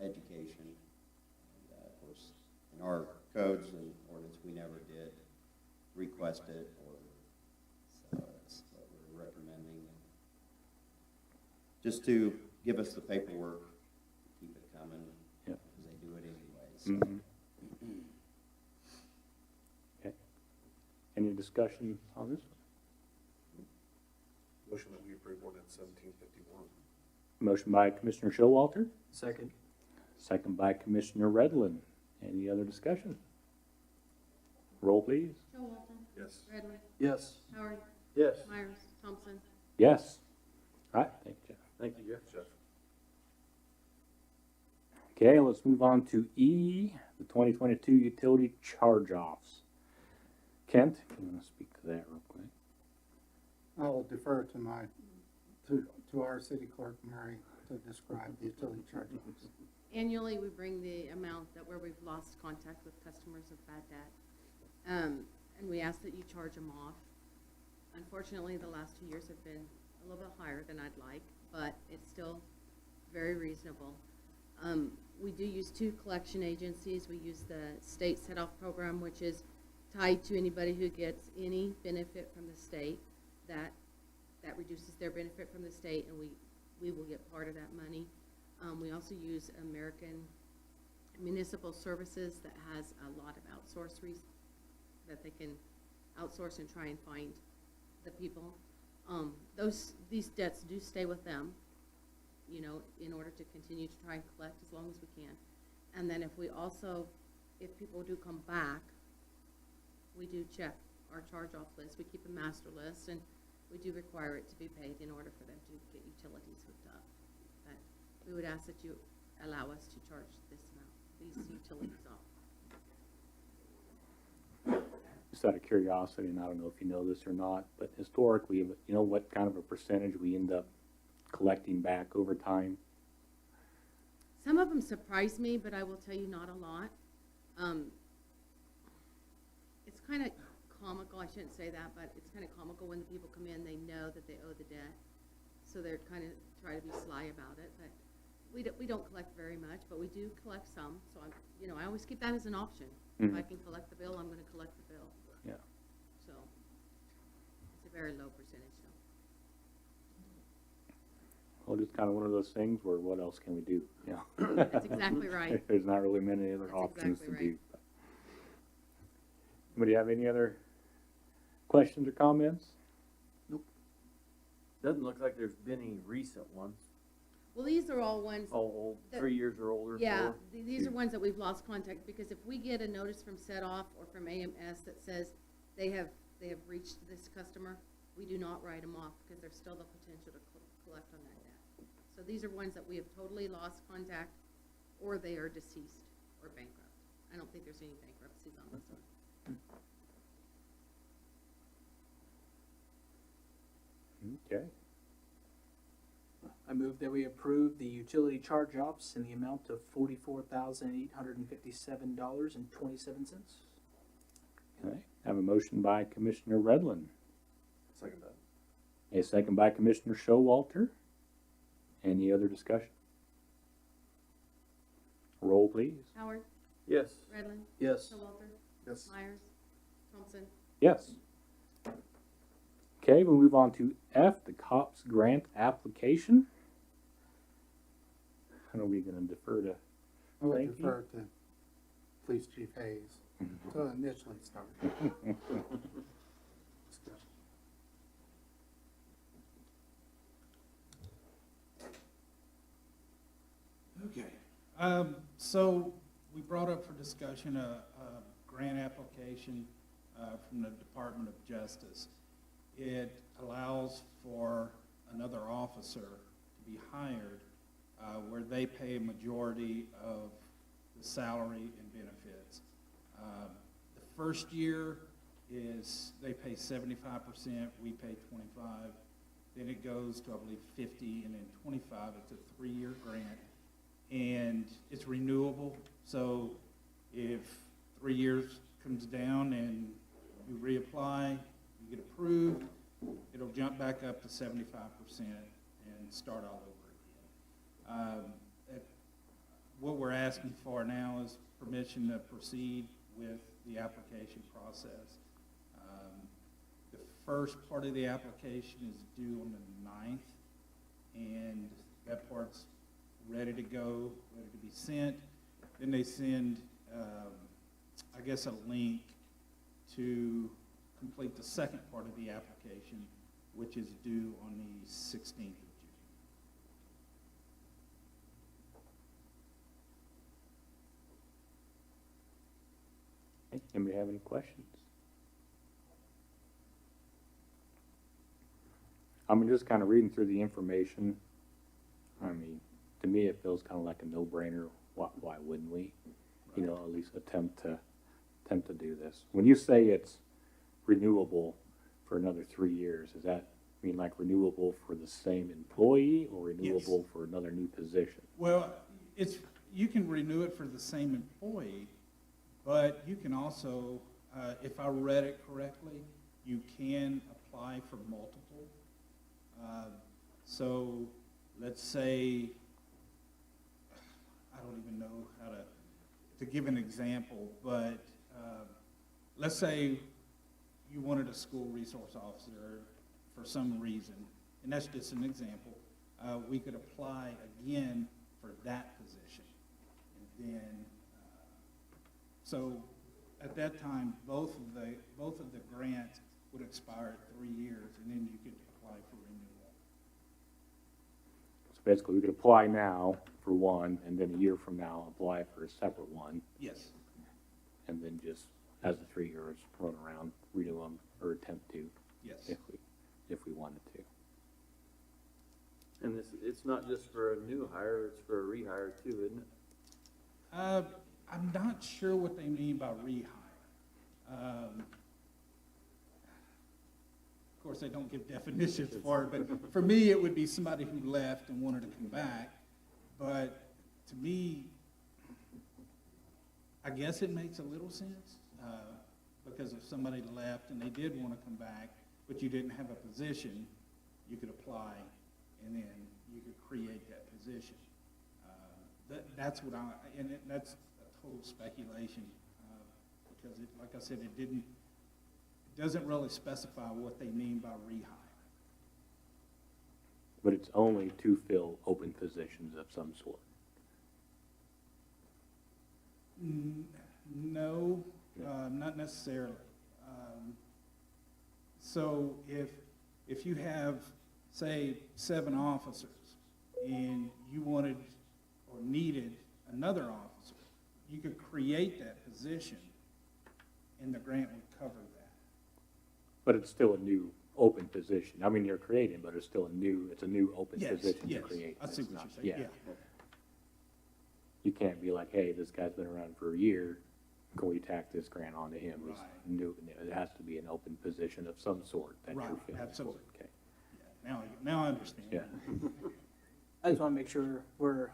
education. And, of course, in our codes and ordinance, we never did request it, or so that's what we're recommending. Just to give us the paperwork, keep it coming, Yep. because they do it anyway. So. Mhm. Okay. Any discussion on this? Motion that we approve ordinance 1751. Motion by Commissioner Showalter, Second. second by Commissioner Redland. Any other discussion? Roll, please. Showalter, Yes. Redley, Yes. Howard, Yes. Myers, Thompson. Yes. All right, thank you, Jeff. Thank you, Jeff. Jeff. Okay, let's move on to E, the 2022 utility charge-offs. Kent, you want to speak to that real quick? I'll defer to to our city clerk, Mary, to describe the utility charge-offs. Annually, we bring the amount that where we've lost contact with customers of bad debt. And we ask that you charge them off. Unfortunately, the last 2 years have been a little bit higher than I'd like, but it's still very reasonable. We do use 2 collection agencies. We use the state set-off program, which is tied to anybody who gets any benefit from the state. That reduces their benefit from the state, and we will get part of that money. We also use American Municipal Services that has a lot of that they can outsource and try and find the people. These debts do stay with them, you know, in order to continue to try and collect as long as we can. And then if people do come back, we do check our charge-off list. We keep a master list, and we do require it to be paid in order for them to get utilities hooked up. But we would ask that you allow us to charge these utilities off. Just out of curiosity, and I don't know if you know this or not, but historically, you know what kind of a percentage we end up collecting back over time? Some of them surprise me, but I will tell you not a lot. It's kind of comical, I shouldn't say that, but it's kind of comical when the people come in, they know that they owe the debt. So they're kind of try to be sly about it, but we don't collect very much, but we do collect some. So I always keep that as an option. If I can collect the bill, I'm going to collect the bill. Yeah. So it's a very low percentage though. Well, just kind of one of those things where what else can we do? Yeah. That's exactly right. There's not really many other That's options exactly to do. right. Anybody have any other questions or comments? Doesn't look like there's been any recent ones. Well, these are all ones. Old, That- 3 years or older. Yeah, 4. these are ones that we've lost contact, because if we get a notice from SET-OFF or from AMS that says they have reached this customer, we do not write them off, because there's still the potential to collect on that debt. So these are ones that we have totally lost contact, or they are deceased or bankrupt. I don't think there's any bankruptcies on this one. Okay. I move that we approve the utility charge-offs in the amount of $44,857.27. Okay. Have a motion by Commissioner Redland. Second that. A second by Commissioner Showalter. Any other discussion? Roll, please. Howard, Yes. Redland, Yes. Showalter, Yes. Myers, Thompson. Yes. Okay, we'll move on to F, the COPS grant application. And are we gonna defer to, I would Thank you. defer to Police Chief Hayes to initially start. Discussion. Okay, so we brought up for discussion a grant application from the Department of Justice. It allows for another officer to be hired where they pay a majority of the salary and benefits. The first year is, they pay 75%, we pay 25. Then it goes to, I believe, 50, and then 25. It's a 3-year grant. And it's renewable, so if 3 years comes down and you reapply, you get approved, it'll jump back up to 75% and start all over again. What we're asking for now is permission to proceed with the application process. The first part of the application is due on the 9th, and that part's ready to go, ready to be sent. Then they send, I guess, a link to complete the second part of the application, which is due on the 16th of June. anybody have any questions? I'm just kind of reading through the information. I mean, to me, it feels kind of like a no-brainer. Why wouldn't we? You know, at least attempt to do this. When you say it's renewable for another 3 years, does that mean like renewable for the same employee or renewable for another new position? Well, you can renew it for the same employee, but you can also, if I read it correctly, you can apply for multiple. So let's say, I don't even know how to give an example, but let's say you wanted a school resource officer for some reason, and that's just an example. We could apply again for that position. And then, so at that time, both of the grants would expire at 3 years, and then you could apply for renewal. So basically, we could apply now for one, and then a year from now, apply for a separate one, Yes. and then just, as the 3 years run around, renew them or attempt to, Yes. if we wanted to. And it's not just for a new hire, it's for a rehire too, isn't it? I'm not sure what they mean by rehire. Of course, they don't give definitions for it, but for me, it would be somebody who left and wanted to come back. But to me, I guess it makes a little sense, because if somebody left and they did want to come back, but you didn't have a position, you could apply, and then you could create that position. That's what that's a total speculation, because like I said, it doesn't really specify what they mean by rehire. But it's only to fill open positions of some sort. No, not necessarily. So if you have, say, 7 officers, and you wanted or needed another officer, you could create that position, and the grant would cover that. But it's still a new open position. I mean, you're creating, but it's still it's a new open Yes, position to yes, create. I see It's what not- you're saying, yeah. You can't be like, hey, this guy's been around for a year, can we tack this grant onto him? He's Right. new. It has to be an open position of some sort that you're Right, filling. absolutely. Okay, Now I understand. yeah. I just want to make sure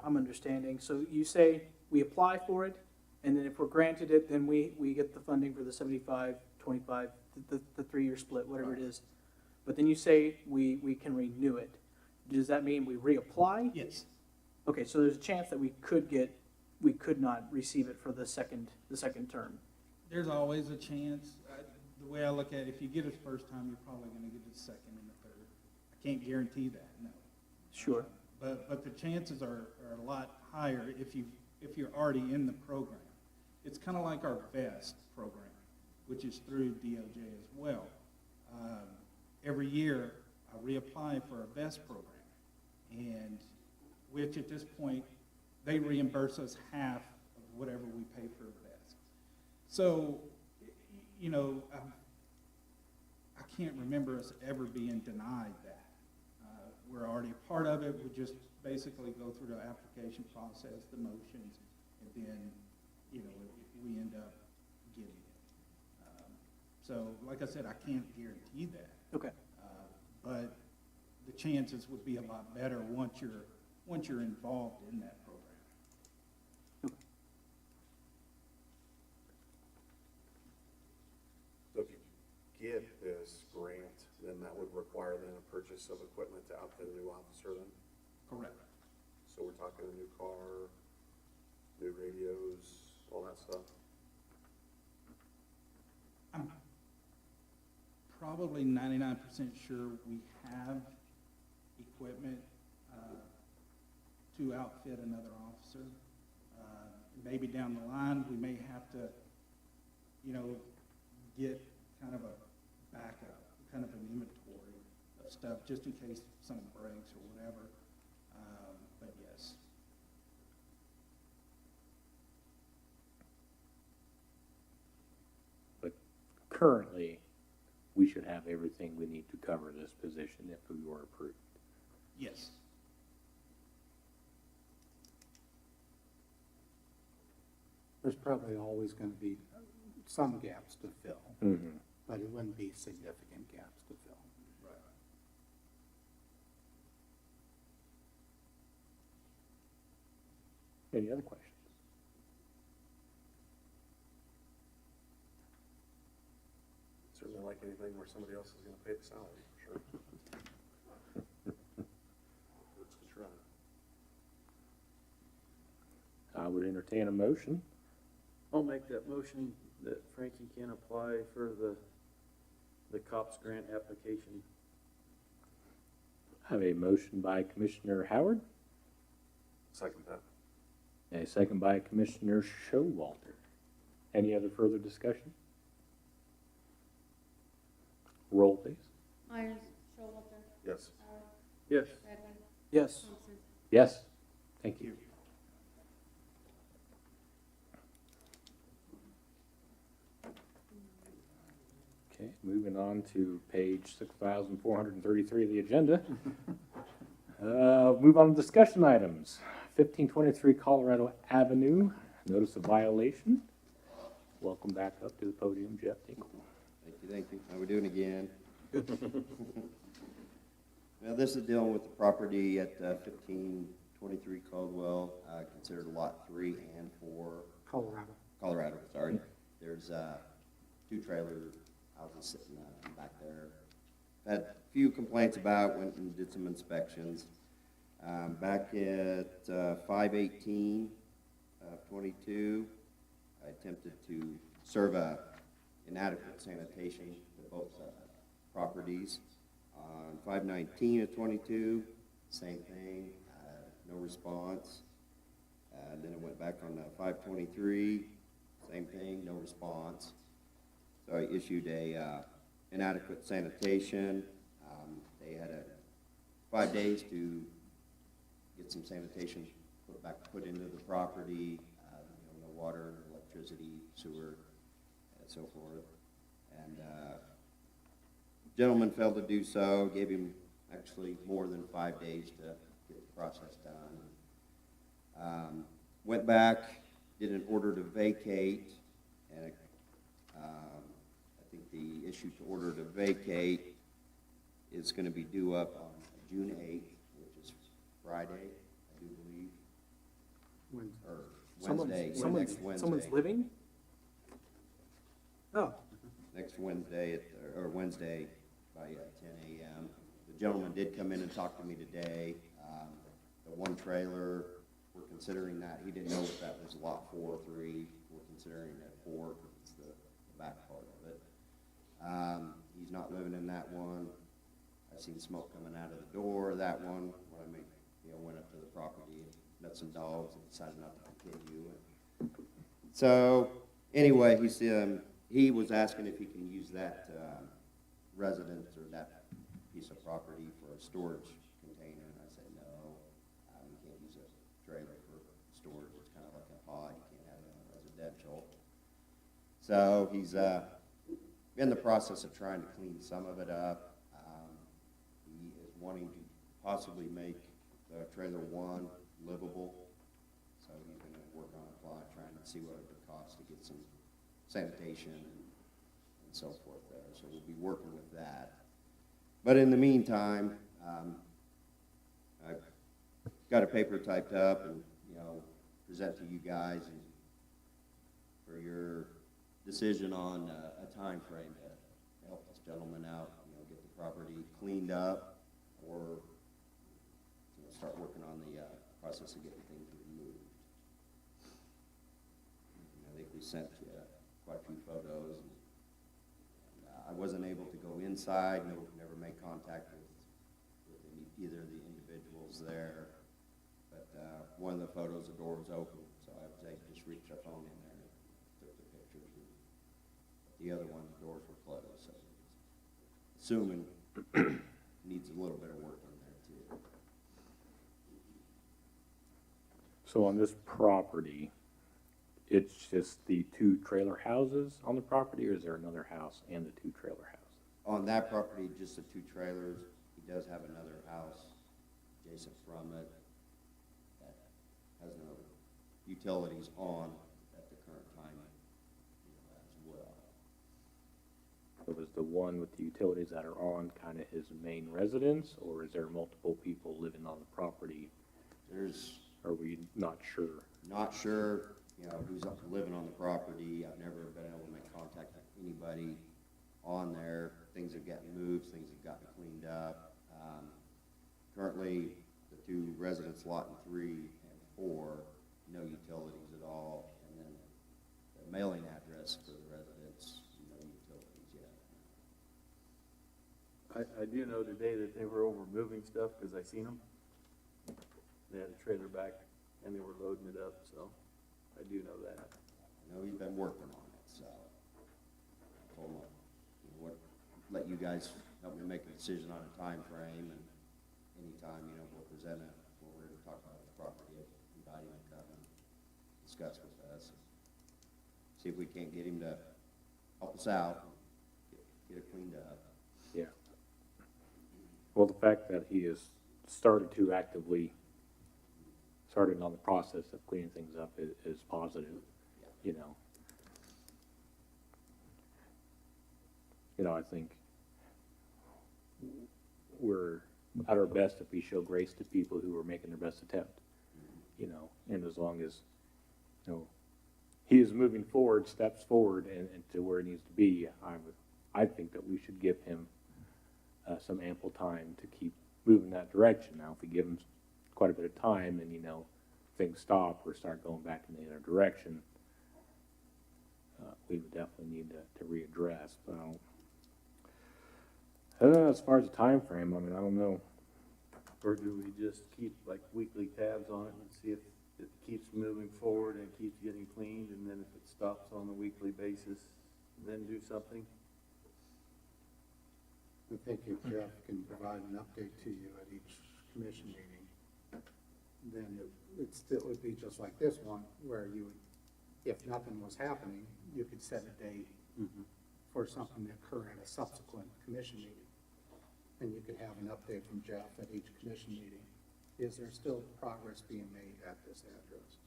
I'm understanding. So you say we apply for it, and then if we're granted it, then we get the funding for the 75, 25, the 3-year split, whatever it is. But then you say we can renew it. Does that mean we reapply? Yes, Okay, so there's a chance that we could not receive it for the second term. there's always a chance. The way I look at it, if you get it the first time, you're probably going to get it the second and the third. I can't guarantee that, no. Sure. but the chances are a lot higher if you're already in the program. It's kind of like our VEST program, which is through DOJ as well. Every year, I reapply for a VEST program, and which at this point, they reimburse us half of whatever we pay for VEST. So, you know, I can't remember us ever being denied that. We're already a part of it. We just basically go through the application process, the motions, and then, you know, we end up getting it. So, like I said, I can't guarantee that. Okay. But the chances would be a lot better once you're involved in that program. So if you get this grant, then that would require then a purchase of equipment to outfit a new officer then? Correct. So we're talking a new car, new radios, all that stuff? I'm probably 99% sure we have equipment to outfit another officer. Maybe down the line, we may have to, you know, get kind of a backup, kind of an inventory of stuff, just in case something breaks or whatever. But yes. But currently, we should have everything we need to cover this position if we were approved. Yes. There's probably always gonna be some gaps to fill, Mm-hmm. but it wouldn't be significant gaps to fill. Right. Any other questions? Certainly like anything where somebody else is gonna pay the salary, for sure. Hurts to try. I would entertain a motion. I'll make that motion that Frankie can apply for the COPS grant application. I have a motion by Commissioner Howard, Second that. and a second by Commissioner Showalter. Any other further discussion? Roll, please. Myers, Showalter, Yes. Howard, Yes. Redmond, Yes. Thompson. Yes. Thank you. Okay, moving on to page 6,433 of the agenda. Move on to discussion items. 1523 Colorado Avenue, notice of violation. Welcome back up to the podium, Jeff Tinkle. Thank you. How we doing again? Now, this is dealing with the property at 1523 Caldwell, considered Lot 3 and 4. Colorado, sorry. There's two trailer houses sitting back there. Had a few complaints about, went and did some inspections. Back at 5/18 of 22, I attempted to serve inadequate sanitation to both properties. On 5/19 of 22, same thing, no response. Then it went back on 5/23, same thing, no response. So I issued a inadequate sanitation. They had 5 days to get some sanitation put into the property, no water, electricity, sewer, and so forth. And gentleman failed to do so, gave him actually more than 5 days to get the process done. Went back, did an order to vacate, and I think the issue to order to vacate is going to be due up on June 8th, which is Friday, I do believe, or Wednesday, next Wednesday. Someone's living? Oh. Next Wednesday, or Wednesday by 10 a.m. The gentleman did come in and talk to me today. The one trailer, we're considering that. He didn't know if that was lot 4 or 3. We're considering that 4, it's the back part of it. He's not living in that one. I've seen smoke coming out of the door of that one. What I you know, went up to the property and met some dogs and decided not to continue. So, anyway, he was asking if he can use that, residence or that piece of property for a storage container, and I said, no, you can't use a trailer for storage, it's kind of like a pod, you can't have it on residential. So, he's, in the process of trying to clean some of it up. He is wanting to possibly make the trailer one livable, so he's gonna work on a plot, trying to see what it would cost to get some sanitation and so forth there, so we'll be working with that. But in the meantime, I've got a paper typed up and, you know, present to you guys and for your decision on a time frame to help this gentleman out, you know, get the property cleaned up or, you know, start working on the process of getting things removed. And I think we sent you quite a few photos. And I wasn't able to go inside, never made contact with either of the individuals there. But one of the photos, the door was open, so I was able to just reach our phone in there and took the pictures. The other one, the doors were closed, so assuming needs a little bit of work in there too. So on this property, it's just the two trailer houses on the property, or is there another house and the two trailer houses? On that property, just the two trailers. He does have another house adjacent from it that has no utilities on at the current time, you know, as well. So is the one with the utilities that are on kind of his main residence, or is there multiple people living on the property? Are we not sure? Not sure, you know, who's up living on the property. I've never been able to make contact with anybody on there. Things have gotten moved, things have gotten cleaned up. Currently, the two residents, lot in 3 and 4, no utilities at all. And then the mailing address for the residents, no utilities yet. I do know today that they were over moving stuff, because I seen them. They had a trailer back, and they were loading it up, so I do know that. I know he's been working on it, so I told him, let you guys help me make a decision on a time frame, and anytime, you know, we'll present it, when we're to talk about the property, invite him to come and discuss with us. See if we can't get him to help us out, get it cleaned up. Yeah. Well, the fact that he has started on the process of cleaning things up is positive, you know. You know, I think we're at our best if we show grace to people who are making their best attempt, you know, and as long as, you know, he is moving forward, steps forward and to where he needs to be, I think that we should give him some ample time to keep moving that direction. Now, if we give him quite a bit of time and, you know, things stop or start going back in the other direction, we would definitely need to readdress. But as far as the time frame, I mean, I don't know. Or do we just keep like weekly tabs on it and see if it keeps moving forward and keeps getting cleaned, and then if it stops on a weekly basis, then do something? I think if Jeff can provide an update to you at each commission meeting, then it still would be just like this one, where you would, if nothing was happening, you could set a date for something to occur at a subsequent commission meeting. And you could have an update from Jeff at each commission meeting. Is there still progress being made at this address?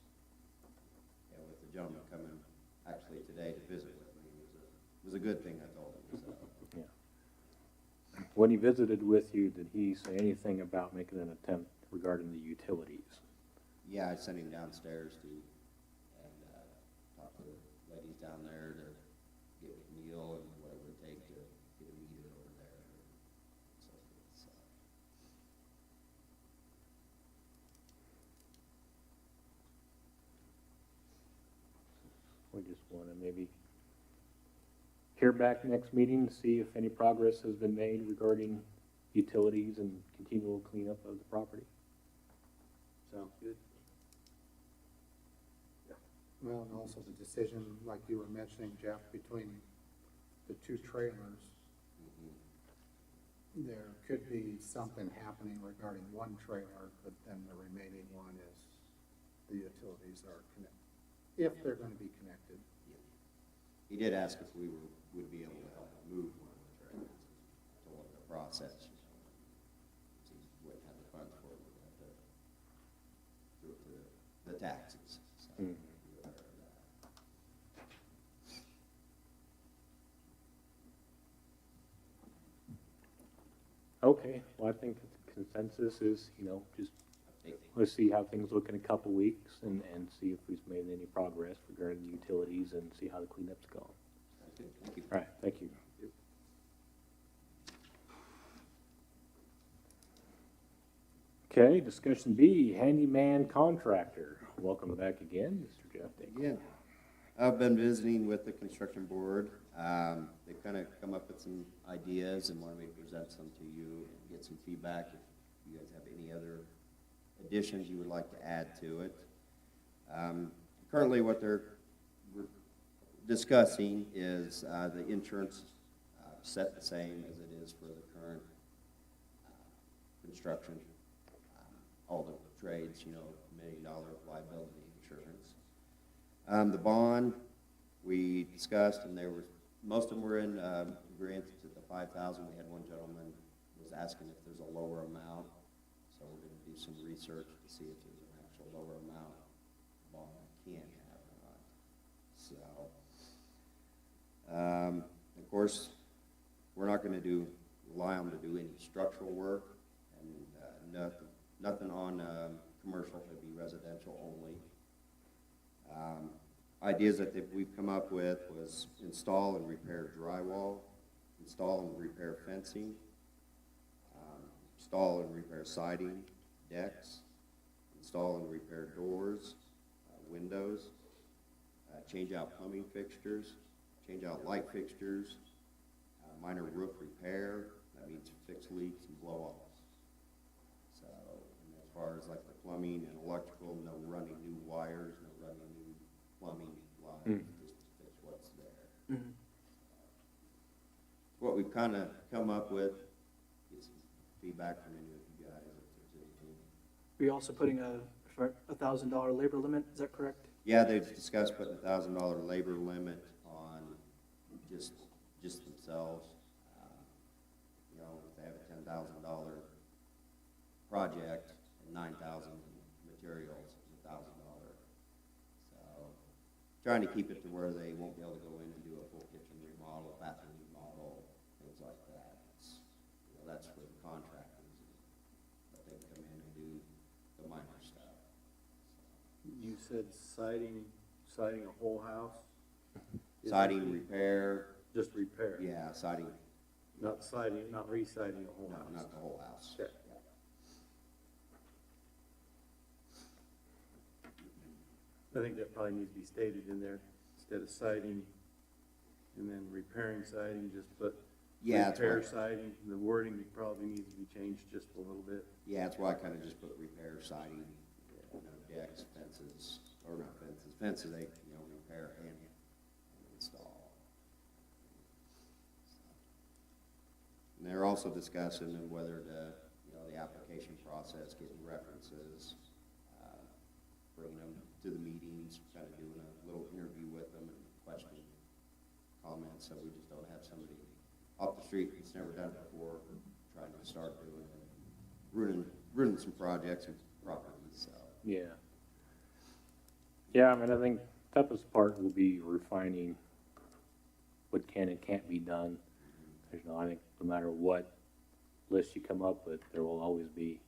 Yeah, with the gentleman coming actually today to visit with me, it was a good thing, I told him, so. Yeah. When he visited with you, did he say anything about making an attempt regarding the utilities? Yeah, I sent him downstairs to, and talk to the ladies down there to get with Neil and whatever it take to get a meter over there. So, We just want to maybe hear back next meeting, see if any progress has been made regarding utilities and continual cleanup of the property. Well, and also the decision, like you were mentioning, Jeff, between the two trailers, there could be something happening regarding one trailer, but then the remaining one is the utilities are connected, if they're gonna be connected. He did ask if we would be able to help move one of the trailers to what the process. He wouldn't have the funds for it, we'd have to do it through the taxes. So, we were aware of that. Okay, well, I think the consensus is, just let's see how things look in a couple weeks and see if we've made any progress regarding the utilities and see how the cleanup's going. Thank you. All right, thank you. Okay, discussion B, handyman contractor. Welcome back again, Mr. Jeff Dick. Again, I've been visiting with the construction board. They've kind of come up with some ideas and wanted me to present some to you and get some feedback if you guys have any other additions you would like to add to it. Currently, what they're discussing is the insurance set the same as it is for the current construction. All the trades, $1 million liability insurance. The bond we discussed, and most of them were in agreement to the 5,000. We had one gentleman was asking if there's a lower amount, so we're going to do some research to see if there's an actual lower amount bond we can have or not. So, of course, we're not going to rely on them to do any structural work, and nothing on commercial. It'd be residential only. Ideas that we've come up with was install and repair drywall, install and repair fencing, install and repair siding, decks, install and repair doors, windows, change out plumbing fixtures, change out light fixtures, minor roof repair. That means fix leaks and blow-offs. So, and as far as like the plumbing and electrical, no running new wires, no running new plumbing lines, just fix what's there. What we've kind of come up with, get some feedback from any of you guys if there's anything. Are you also putting a $1,000 labor limit, is that correct? Yeah, they've discussed putting a $1,000 labor limit on just themselves. If they have a $10,000 project and 9,000 materials, it's $1,000. So, trying to keep it to where they won't be able to go in and do a full kitchen remodel, bathroom remodel, things like that. That's for the contractors, but they come in and do the minor stuff. You said siding a whole house? Siding repair. Just repair? Yeah, siding. Not siding, not re-siding a whole No, house? not the whole house. Okay. I think that probably needs to be stated in there, instead of siding and then repairing siding, just put Yeah, that's repair why, siding. The wording probably needs to be changed just a little bit. yeah, that's why I kind of just put repair siding, decks, fences, or not fences, they, repair and install. And they're also discussing whether the application process, getting references, bringing them to the meetings, kind of doing a little interview with them and question comments, so we just don't have somebody off the street that's never done it before, trying to start doing it, ruining some projects and properties, so. Yeah. Yeah, I think the toughest part will be refining what can and can't be done. I think no matter what list you come up with, there will always be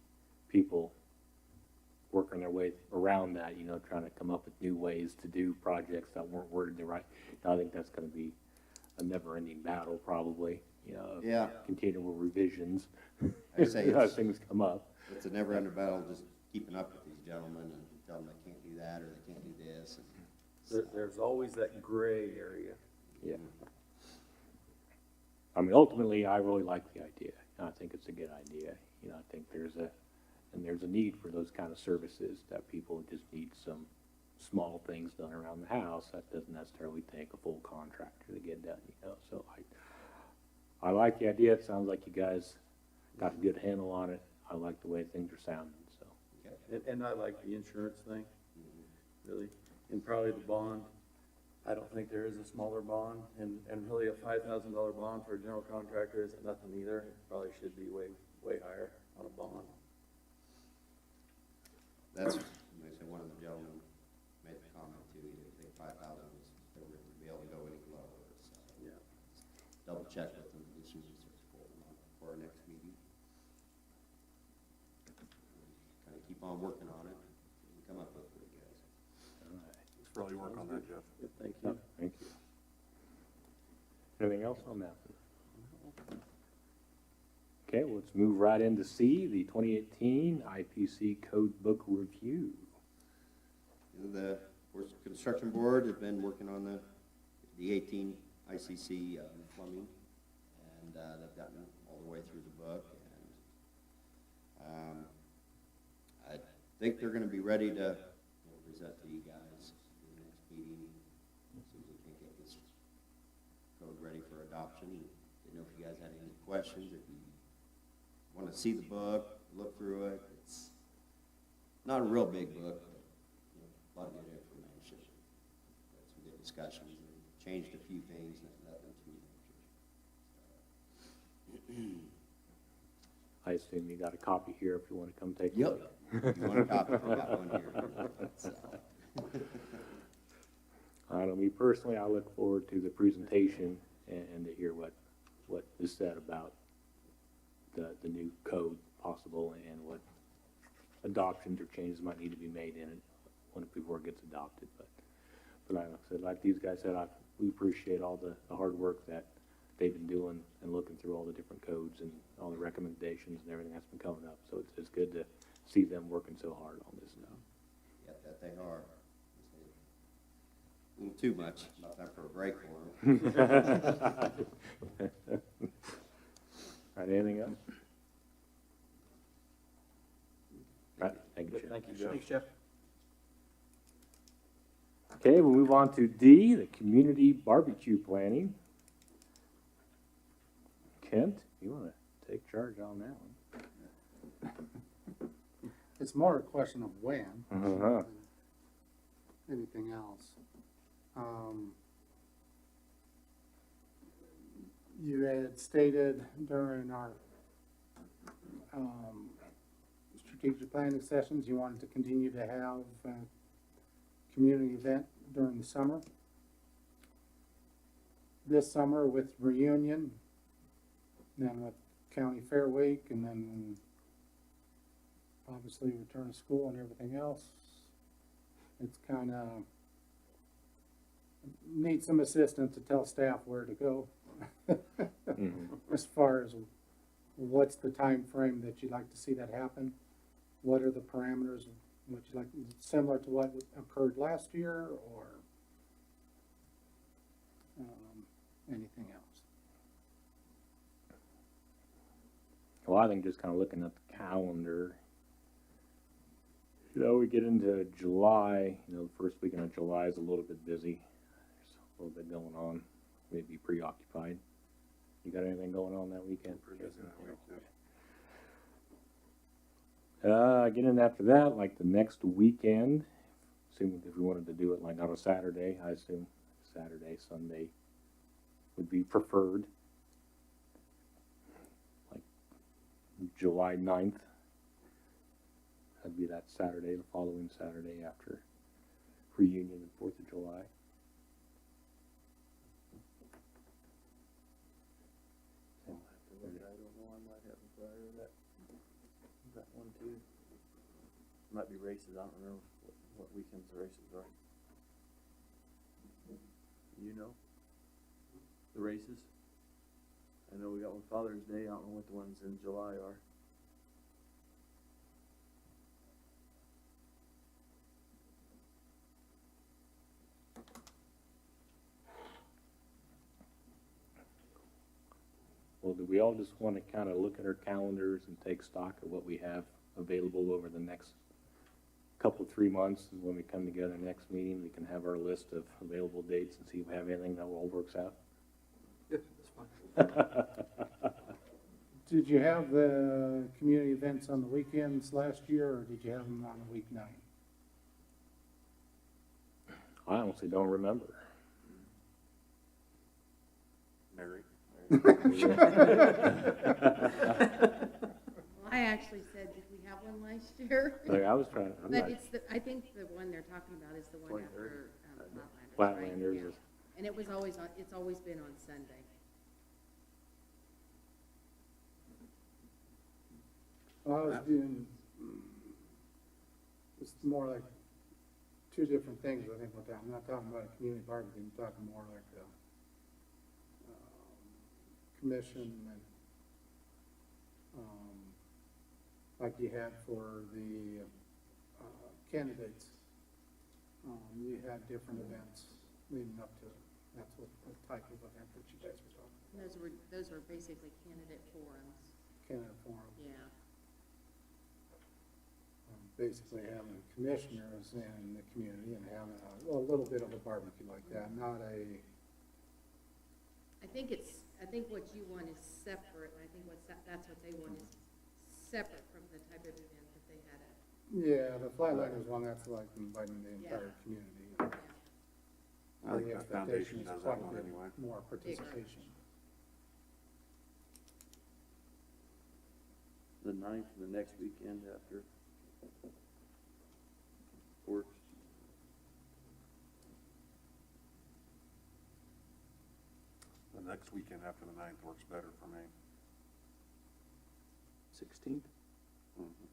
people working their way around that, trying to come up with new ways to do projects that weren't worded the right. I think that's going to be a never-ending battle, probably, Yeah. continual revisions I'd say as things come up. It's a never-ending battle, just keeping up with these gentlemen and telling them they can't do that or they can't do this. There's always that gray area. Yeah. Ultimately, I really like the idea. I think it's a good idea. I think there's a need for those kind of services, that people just need some small things done around the house, that doesn't necessarily take a full contractor to get done, you know, so I like the idea. It sounds like you guys got a good handle on it. I like the way things are sounding, so. And I like the insurance thing, really, and probably the bond. I don't think there is a smaller bond, and really a $5,000 bond for a general contractor isn't nothing either. It probably should be way higher on a bond. That's, like I said, one of the gentlemen made the comment too, he didn't think 5,000 was, they were gonna be able to go any lower, so. Yeah. Double check with them, this is for our next meeting. Kind of keep on working on it, and come up with it, you guys. Thanks for all your work on that, Jeff. Good, thank Yeah, you. thank you. Anything else on that? Okay, well, let's move right into C, the 2018 IPC Code Book Review. The, of course, the construction board has been working on the 18 ICC plumbing, and they've gotten all the way through the book, and I think they're gonna be ready to present to you guys in the next meeting, as soon as we can get this code ready for adoption. Didn't know if you guys had any questions, if you want to see the book, look through it. It's not a real big book, but a lot of good information. Had some good discussions and changed a few things, nothing too major. I assume you got a copy here if you want to come take a Yep. look. If you want a copy, I got one here. So. I know me personally, I look forward to the presentation and to hear what is said about the new code possible and what adoptions or changes might need to be made in it before it gets adopted. But like I said, like these guys said, we appreciate all the hard work that they've been doing and looking through all the different codes and all the recommendations and everything that's been coming up. So it's good to see them working so hard on this stuff. Yeah, that they are. A little too much, about time for a break for them. All right, anything else? All right, thank you, Jeff. Thank you, Jeff. Thanks, Jeff. Okay, we'll move on to D, the community barbecue planning. Kent, you want to take charge on that one? It's more a question of when Uh-huh. than anything else. You had stated during our strategic planning sessions, you wanted to continue to have a community event during the summer. This summer with reunion, then with County Fair Week, and then obviously return to school and everything else. It's kind of need some assistance to tell staff where to go. As far as what's the time frame that you'd like to see that happen? What are the parameters? Would you like similar to what occurred last year, or anything else? Well, I think just kind of looking at the calendar, we get into July, the first weekend of July is a little bit busy. There's a little bit going on, maybe preoccupied. You got anything going on that weekend? Pretty busy that week, Getting after that, like the next weekend, assuming if we wanted to do it like on a Saturday, I assume Saturday, Sunday would be preferred. Like July 9th. That'd be that Saturday, the following Saturday after reunion and 4th of July. I don't know, I might have a flyer of that one too. Might be races, I don't remember what weekends the races are. You know? The races? I know we got one Father's Day, I don't know what the ones in July are. Well, do we all just want to kind of look at our calendars and take stock of what we have available over the next couple, 3 months, is when we come together next meeting, we can have our list of available dates and see if we have anything that all works out. Yeah, that's fine. Did you have the community events on the weekends last year, or did you have them on a weeknight? I honestly don't remember. Mary? Well, I actually said, did we have one last year? Like, I was trying, I'm But not, it's I think the one they're talking about is the one after, Flatlanders, right? Flatlanders Yeah. is, And it was always on, it's always been on Sunday. Well, I was doing, it's more like two different things, I think, with that. I'm not talking about a community barbecue, I'm talking more like a commission and, like you had for the candidates. You had different events leading up to it. That's what the type of event that you guys were talking And those were basically candidate forums, candidate forum. yeah. Basically having commissioners in the community and having a little bit of a barbecue like that, not a, I think what you want is separate, and I think that's what they want is separate from the type of event that they had at. yeah, the Flatlanders one, that's like inviting the entire community. Yeah. I think The the foundation expectation is does quite that a one bit anyway. more participation. The 9th and the next weekend after works. The next weekend after the 9th works better for me. 16th? Mhm.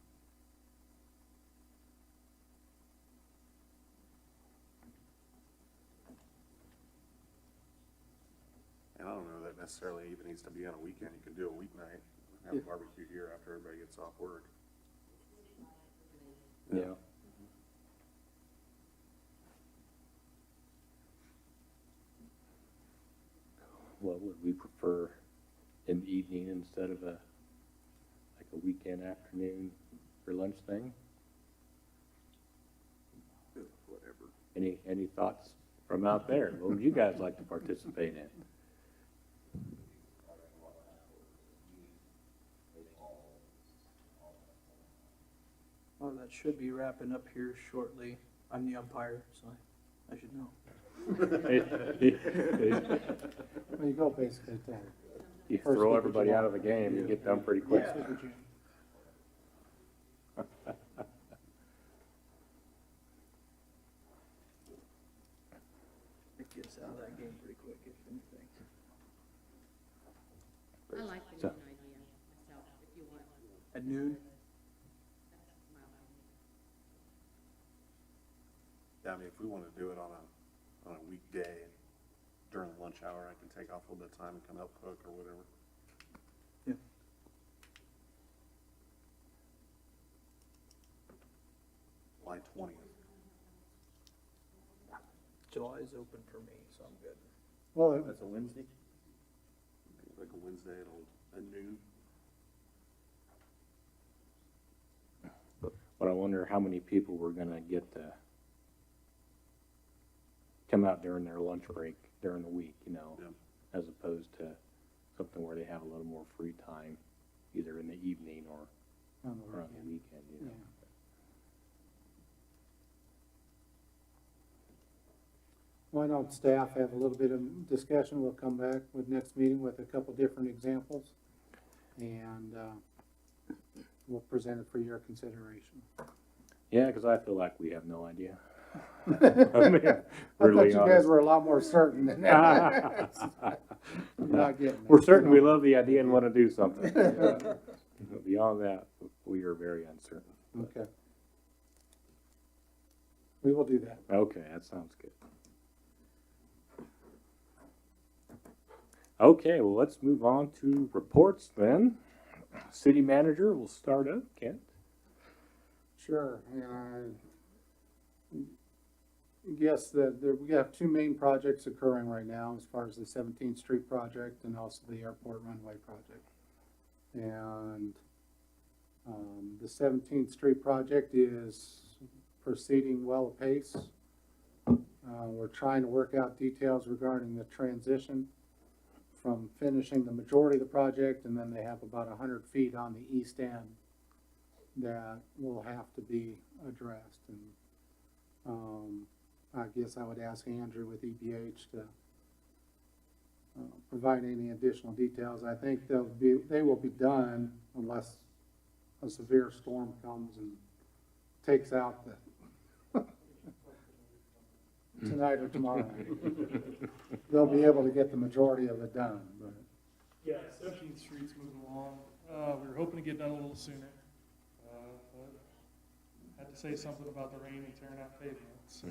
And I don't know that necessarily even needs to be on a weekend. You can do a weeknight, have a barbecue here after everybody gets off work. yeah. Well, would we prefer in the evening instead of like a weekend afternoon for lunch thing? Whatever. Any thoughts from out there? What would you guys like to participate in? Well, that should be wrapping up here shortly. I'm the umpire, so I should know. Well, you go basically to. You First throw week of everybody out July. of the game, you get done pretty quick. First week of June. It gets out of that game pretty quick, if anything. I like the So- noon idea myself, if you want. At noon? That's my opinion. Yeah, I mean, if we want to do it on a weekday during lunch hour, I can take off a little bit of time and come help cook or whatever. Yeah. July 20th. July is open for me, so I'm good. Well, That's a Wednesday? Like a Wednesday at noon. But I wonder how many people we're gonna get to come out during their lunch break during the week, you know, Yeah. as opposed to something where they have a little more free time, either in the evening or on the on the weekend. weekend, you Yeah. know. Why don't staff have a little bit of discussion? We'll come back with next meeting with a couple different examples. And, we'll present it for your consideration. Yeah, because I feel like we have no idea. I thought Really you guys honest. were a lot more certain than that. You're not getting it. We're certain we love the idea and want to do something. Beyond that, we are very uncertain. Okay. We will do that. Okay, that sounds good. Okay, well, let's move on to reports then. City manager will start up, Kent. Sure. Yes, we have two main projects occurring right now as far as the 17th Street project and also the airport runway project. And the 17th Street project is proceeding well apace. We're trying to work out details regarding the transition from finishing the majority of the project, and then they have about 100 feet on the east end that will have to be addressed. And I guess I would ask Andrew with EPH to provide any additional details. I think they will be done unless a severe storm comes and takes out the tonight or tomorrow. They'll be able to get the majority of it done, but. Yeah, 17th Street's moving along. We were hoping to get done a little sooner. But had to say something about the rain and tearing out pavements.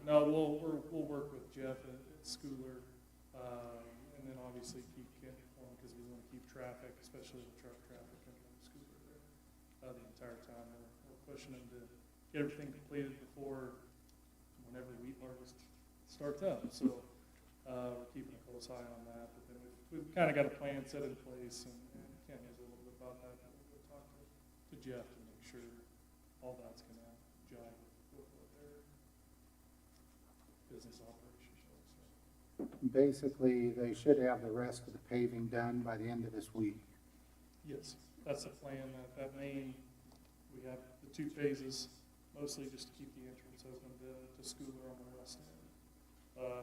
No, we'll work with Jeff at Schooler, and then obviously keep Kent informed, because we want to keep traffic, especially the truck traffic coming from Schooler there, the entire time. We're pushing them to get everything completed before whenever wheat harvest starts up. So we're keeping a close eye on that. But then we've kind of got a plan set in place, and Ken knows a little bit about that. But we'll talk to Jeff to make sure all that's going to jive with what their business operation shows. So. Basically, they should have the rest of the paving done by the end of this week. Yes, that's the plan. That main, we have the 2 phases, mostly just to keep the entrance open to Schooler on the west end.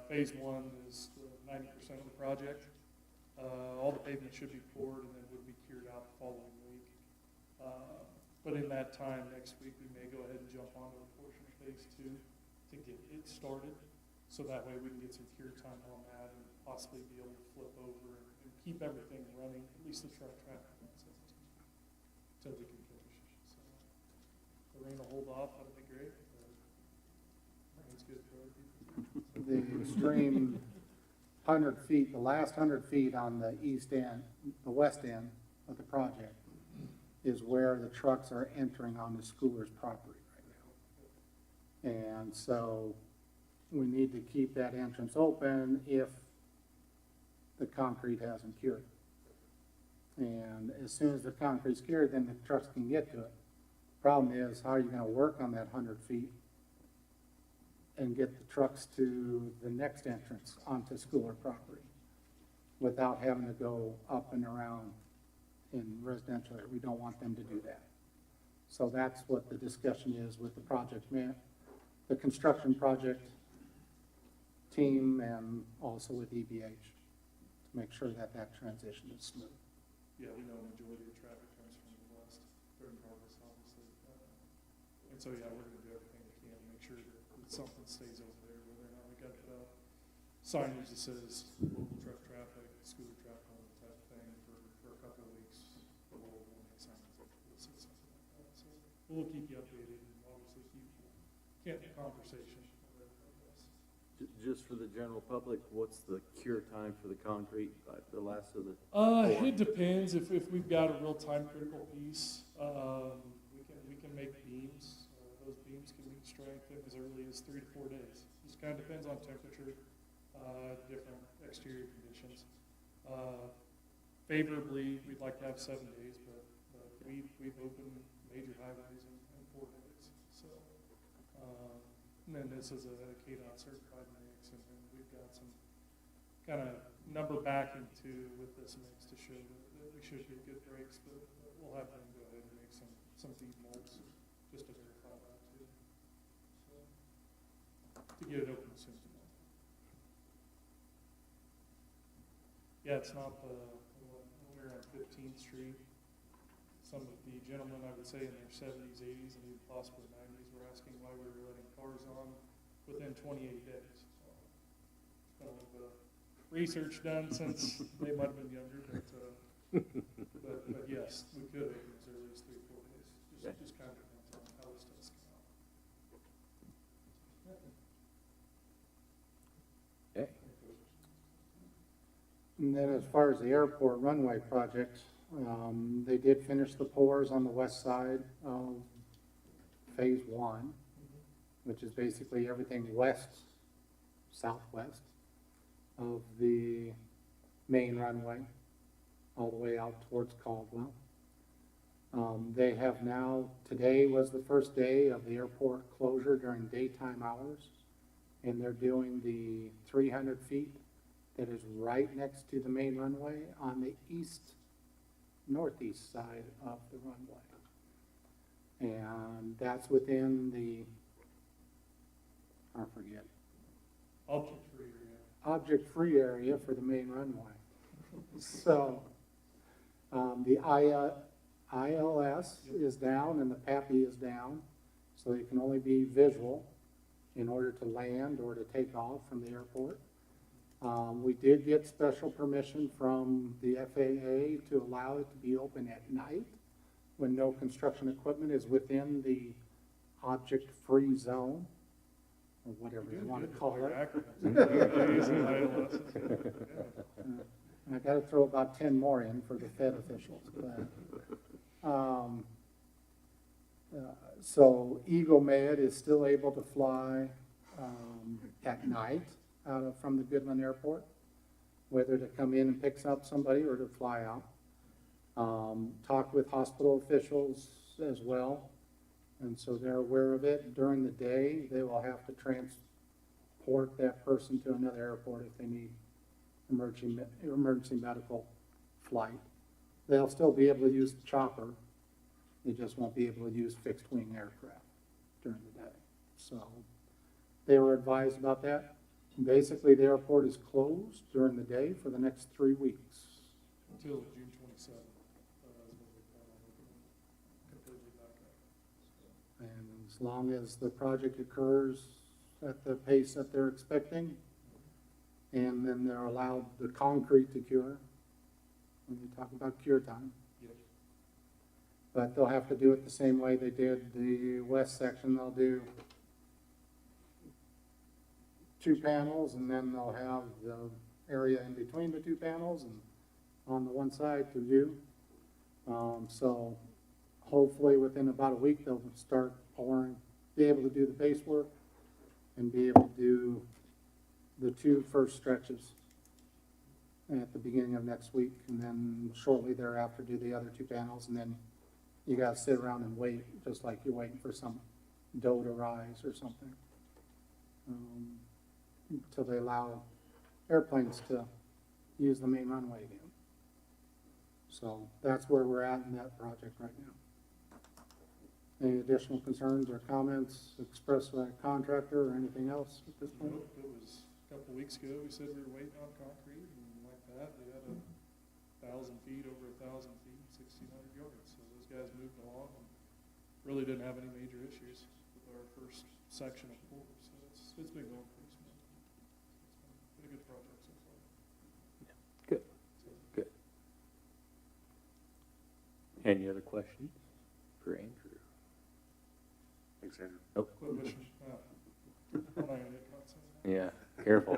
Phase 1 is 90% of the project. All the pavement should be poured and then would be cured out the following week. But in that time, next week, we may go ahead and jump onto a portion of phase 2 to get it started. So that way we can get some cure time on that and possibly be able to flip over and keep everything running, at least the truck traffic, until we can finish. So the rain will hold off, that'll be great. Rain's good for other people. The extreme 100 feet, the last 100 feet on the east end, the west end of the project is where the trucks are entering onto Schooler's property right now. And so we need to keep that entrance open if the concrete hasn't cured. And as soon as the concrete's cured, then the trucks can get to it. Problem is, how are you going to work on that 100 feet and get the trucks to the next entrance onto Schooler property without having to go up and around in residential area? We don't want them to do that. So that's what the discussion is with the project man, the construction project team, and also with EBH to make sure that that transition is smooth. Yeah, we know the majority of traffic comes from the west during harvest, obviously. And so, yeah, we're going to do everything we can to make sure that something stays over there, whether or not we got signage that says local truck traffic, scooter traffic, type of thing for a couple of weeks. We'll make signs that will say something like that. So we'll keep you updated and obviously keep the conversation. Just for the general public, what's the cure time for the concrete, the last of the? It depends. If we've got a real time critical piece, we can make beams. Those beams can meet strength in as early as 3 to 4 days. Just kind of depends on temperature, different exterior conditions. Favorably, we'd like to have 7 days, but we've opened major highways in 4 days. So. And then this is a KDOT certified mix, and then we've got some kind of number backing too with this mix to show that we should get good breaks, but we'll have them go ahead and make some deep molds just to verify that too. So, to get it open as soon as possible. Yeah, it's not we're on 15th Street. Some of the gentlemen, I would say, in their 70s, 80s, and even possibly 90s were asking why we were letting cars on within 28 days. So it's been a little bit of research done since they might have been younger, but yes, we could open as early as 3 or 4 days. Just kind of depends on how this does come out. Okay. And then as far as the airport runway project, they did finish the pours on the west side of phase 1, which is basically everything southwest of the main runway, all the way out towards Caldwell. They have now, today was the first day of the airport closure during daytime hours, and they're doing the 300 feet that is right next to the main runway on the northeast side of the runway. And that's within the, I forget, object-free area for the main runway. So, the ILS is down and the PAPI is down, so they can only be visual in order to land or to take off from the airport. We did get special permission from the FAA to allow it to be open at night when no construction equipment is within the object-free zone, or whatever you want to call it. And I gotta throw about 10 more in for the Fed officials. So Eagle Med is still able to fly at night from the Goodland Airport, whether to come in and pick up somebody or to fly out. Talked with hospital officials as well, and so they're aware of it. During the day, they will have to transport that person to another airport if they need emergency medical flight. They'll still be able to use the chopper. They just won't be able to use fixed wing aircraft during the day. So they were advised about that. Basically, the airport is closed during the day for the next 3 weeks. Until June 27th. Is when we plan on opening completely back up. And as long as the project occurs at the pace that they're expecting, and then they're allowed the concrete to cure, when you talk about cure time. Yes. But they'll have to do it the same way they did the west section. They'll do 2 panels, and then they'll have the area in between the 2 panels and on the one side to do. So hopefully within about a week, they'll start pouring, be able to do the base work and be able to do the 2 first stretches at the beginning of next week, and then shortly thereafter do the other 2 panels, and then you gotta sit around and wait, just like you're waiting for some dough to rise or something, until they allow airplanes to use the main runway again. So that's where we're at in that project right now. Any additional concerns or comments expressed by a contractor or anything else at this point? Nope, it was a couple weeks ago, we said we were waiting on concrete, and like that, they had 1,000 feet, over 1,000 feet, 1,600 yards. So those guys moved along and really didn't have any major issues with our first section of pool. So it's been going pretty smooth. It's been a good project so far. Good, good. Any other questions for Andrew? Thanks, Andrew. Nope. Quit wishing, I'm not gonna get caught saying that. Yeah, careful.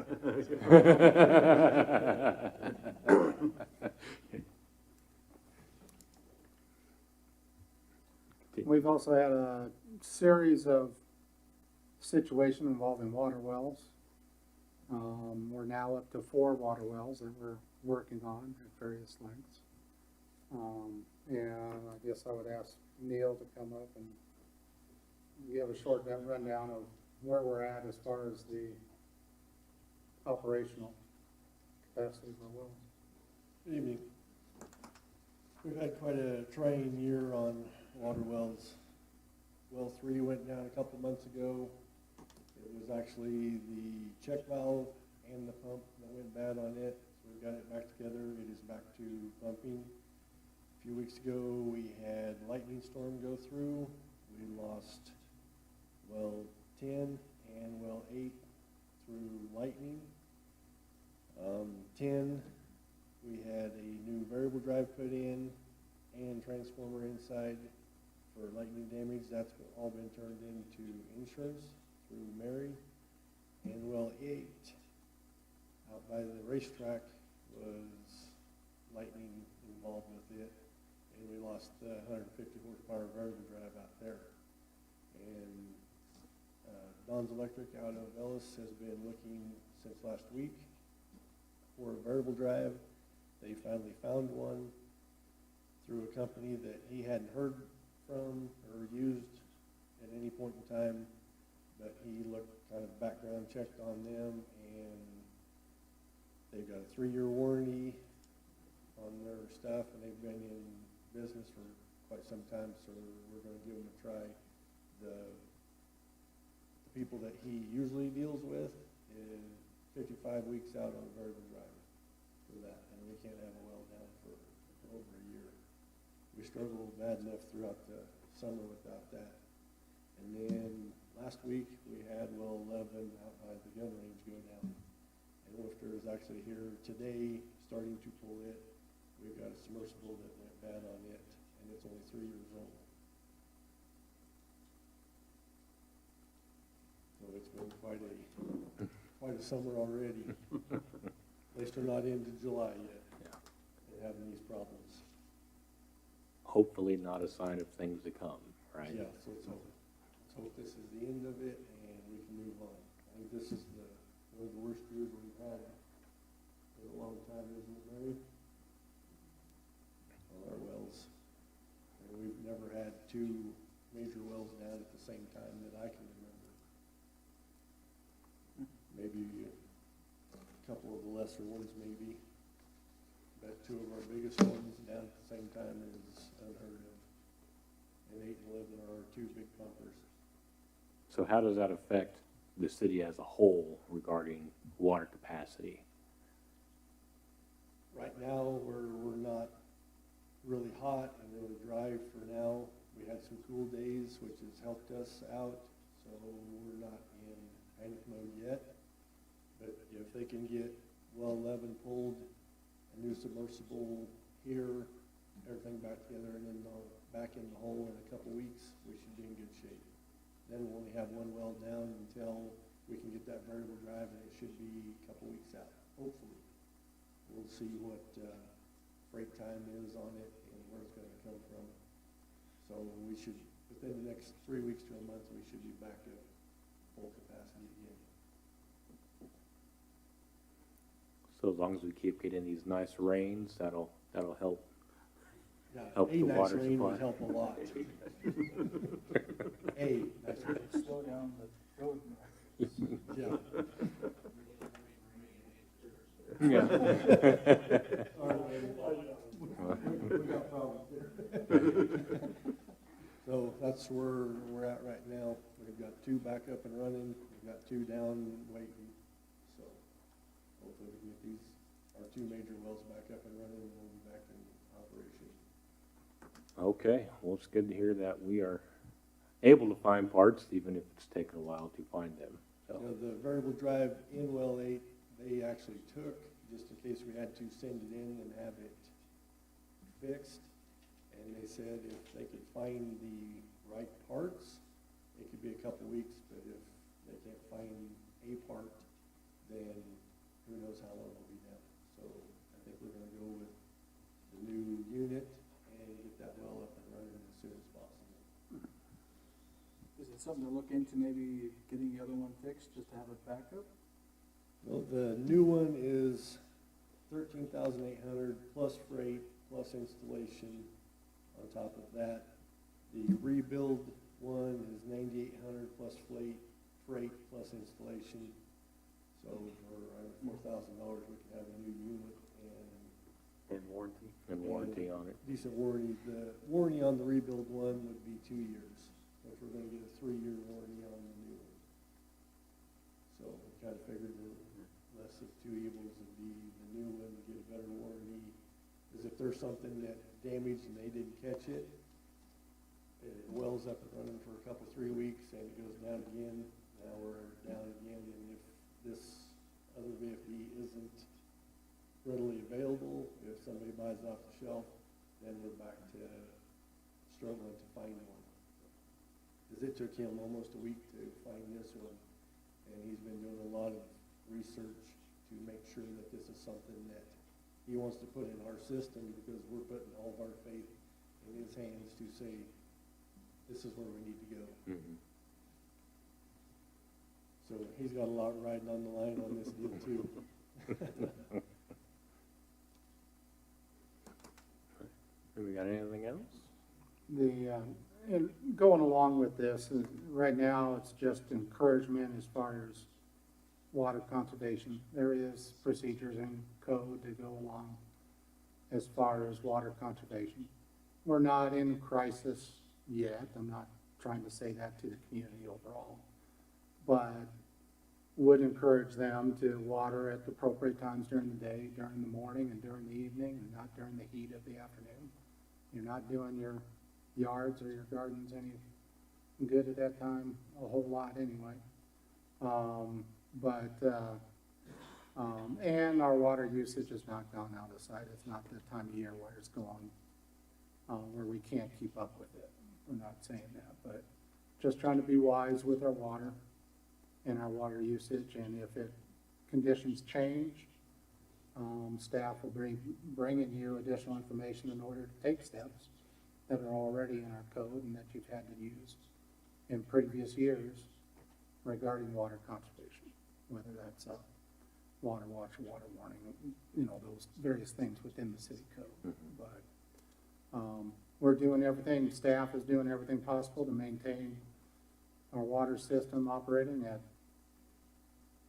We've also had a series of situations involving water wells. We're now up to 4 water wells that we're working on at various lengths. And I guess I would ask Neil to come up and give a short rundown of where we're at as far as the operational capacity of our wells. Good evening. We've had quite a trying year on water wells. Well 3 went down a couple months ago. It was actually the check valve and the pump that went bad on it. So we've got it back together. It is back to pumping. A few weeks ago, we had lightning storm go through. We lost well 10 and well 8 through lightning. 10, we had a new variable drive put in and transformer inside for lightning damage. That's all been turned into insurance through Mary. And well 8, out by the racetrack, was lightning involved with it. And we lost 150 horsepower variable drive out there. And Don's Electric out of Ellis has been looking since last week for a variable drive. They finally found one. through a company that he hadn't heard from or used at any point in time, but he looked, kind of background checked on them, and they've got a 3-year warranty on their stuff, and they've been in business for quite some time, so we're gonna give them a try. The people that he usually deals with is 55 weeks out on a variable drive for that, and we can't have a well down for over a year. We struggled bad enough throughout the summer without that. And then last week, we had well 11 out by the gun range go down. And Wolfter is actually here today, starting to pull it. We've got a submersible that went bad on it, and it's only 3 years old. So it's been quite a summer already. At least we're not into July yet, and having these problems. Hopefully not a sign of things to come, right? Yeah, so let's hope this is the end of it and we can move on. I think this is one of the worst years we've had in a long time, isn't it, Mary? On our wells. And we've never had 2 major wells down at the same time that I can remember. Maybe a couple of the lesser ones maybe, but 2 of our biggest ones down at the same time is unheard of. And 8 and 11 are our 2 big pumpers. So how does that affect the city as a whole regarding water capacity? Right now, we're not really hot and really dry for now. We had some cool days, which has helped us out, so we're not in panic mode yet. But if they can get well 11 pulled, a new submersible here, everything back together, and then back in the hole in a couple weeks, we should be in good shape. Then we'll only have 1 well down until we can get that variable drive, and it should be a couple weeks out, hopefully. We'll see what freight time is on it and where it's gonna come from. So we should, within the next 3 weeks to a month, we should be back at full capacity again. So as long as we keep getting these nice rains, that'll help. Yeah, Help a the nice water rain supply. would help a lot. A nice rain. Slow down the road. Yeah. Yeah. We got problems there. So that's where we're at right now. We've got 2 back up and running, we've got 2 down waiting. So hopefully we can get our 2 major wells back up and running, and we'll be back in operation. Okay, well, it's good to hear that we are able to find parts, even if it's taken a while to find them, so. You know, the variable drive in well 8, they actually took, just in case we had to send it in and have it fixed. And they said if they could find the right parts, it could be a couple weeks, but if they can't find a part, then who knows how long it'll be down. So I think we're gonna go with the new unit and get that well up and running as soon as possible. Is it something to look into, maybe getting the other one fixed, just to have a backup? Well, the new one is 13,800 plus freight, plus installation on top of that. The rebuild one is 9,800 plus freight plus installation. So for $4,000, we can have a new unit And warranty. And warranty on it. decent warranty. The warranty on the rebuild one would be 2 years, if we're gonna get a 3-year warranty on the new one. So we kind of figured less of 2 evils would be the new one, to get a better warranty. Because if there's something that damaged and they didn't catch it, it wells up and running for a couple, 3 weeks, and it goes down again. Now we're down again, and if this other VFD isn't readily available, if somebody buys it off the shelf, then we're back to struggling to find one. Because it took him almost a week to find this one, and he's been doing a lot of research to make sure that this is something that he wants to put in our system, because we're putting all of our faith in his hands to say, this is where we need to go. Mhm. So he's got a lot riding on the line on this deal too. And we got Got anything else? And going along with this, right now, it's just encouragement as far as water conservation. There is procedures and code to go along as far as water conservation. We're not in crisis yet. I'm not trying to say that to the community overall, but would encourage them to water at the appropriate times during the day, during the morning and during the evening, and not during the heat of the afternoon. You're not doing your yards or your gardens any good at that time, a whole lot anyway. And our water usage has not gone out of sight. It's not the time of year where it's going, where we can't keep up with it. We're not saying that, but just trying to be wise with our water and our water usage, and if conditions change, staff will bringing you additional information in order to take steps that are already in our code and that you've had to use in previous years regarding water conservation, whether that's a water watch or water warning, those various things within the city code. But we're doing everything, staff is doing everything possible to maintain our water system operating at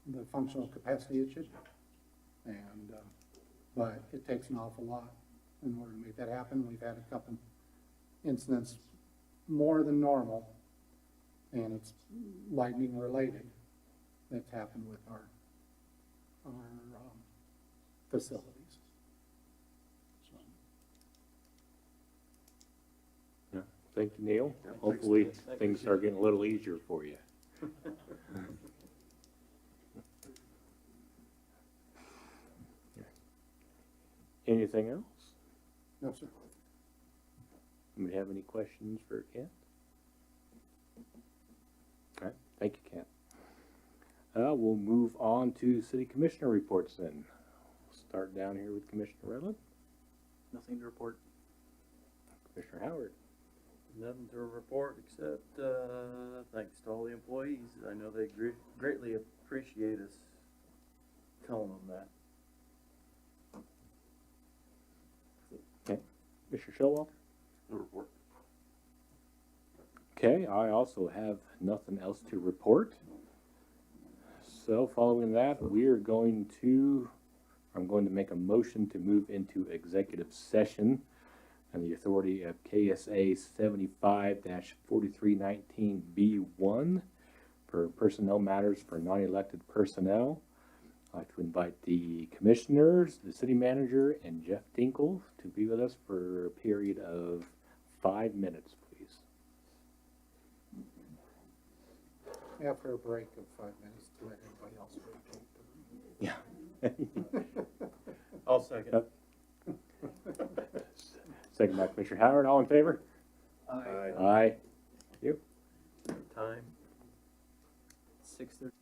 the functional capacity it should be. And, but it takes an awful lot in order to make that happen. We've had a couple incidents more than normal, and it's lightning related that's happened with our facilities. So. Yeah, thank you, Neil. Hopefully, things start getting a little easier for you. Anything else? No, sir. Anybody have any questions for Kent? All right, thank you, Kent. We'll move on to city commissioner reports then. Start down here with Commissioner Redland. Nothing to report. Commissioner Howard. Nothing to report except thanks to all the employees. I know they greatly appreciate us telling them that. Okay. Mr. Showalter. No report. Okay, I also have nothing else to report. So following that, I'm going to make a motion to move into executive session and the authority of KSA 75-4319B1 for personnel matters for non-elected personnel. I'd like to invite the commissioners, the city manager, and Jeff Dinkle to be with us for a period of 5 minutes, please. After a break of 5 minutes to let everybody else vacate the room. Yeah. I'll second. Second by Commissioner Howard. All in favor? Aye. Aye. You? Time 6:30.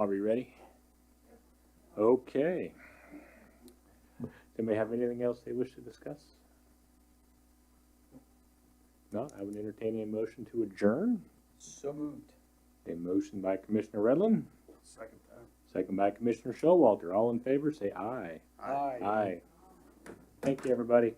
Are we ready? Okay. Anybody have anything else they wish to discuss? No, I would entertain a motion to adjourn. So moved. A motion by Commissioner Redlin, Second time. second by Commissioner Showalter. All in favor, say aye. Aye. Aye. Thank you, everybody.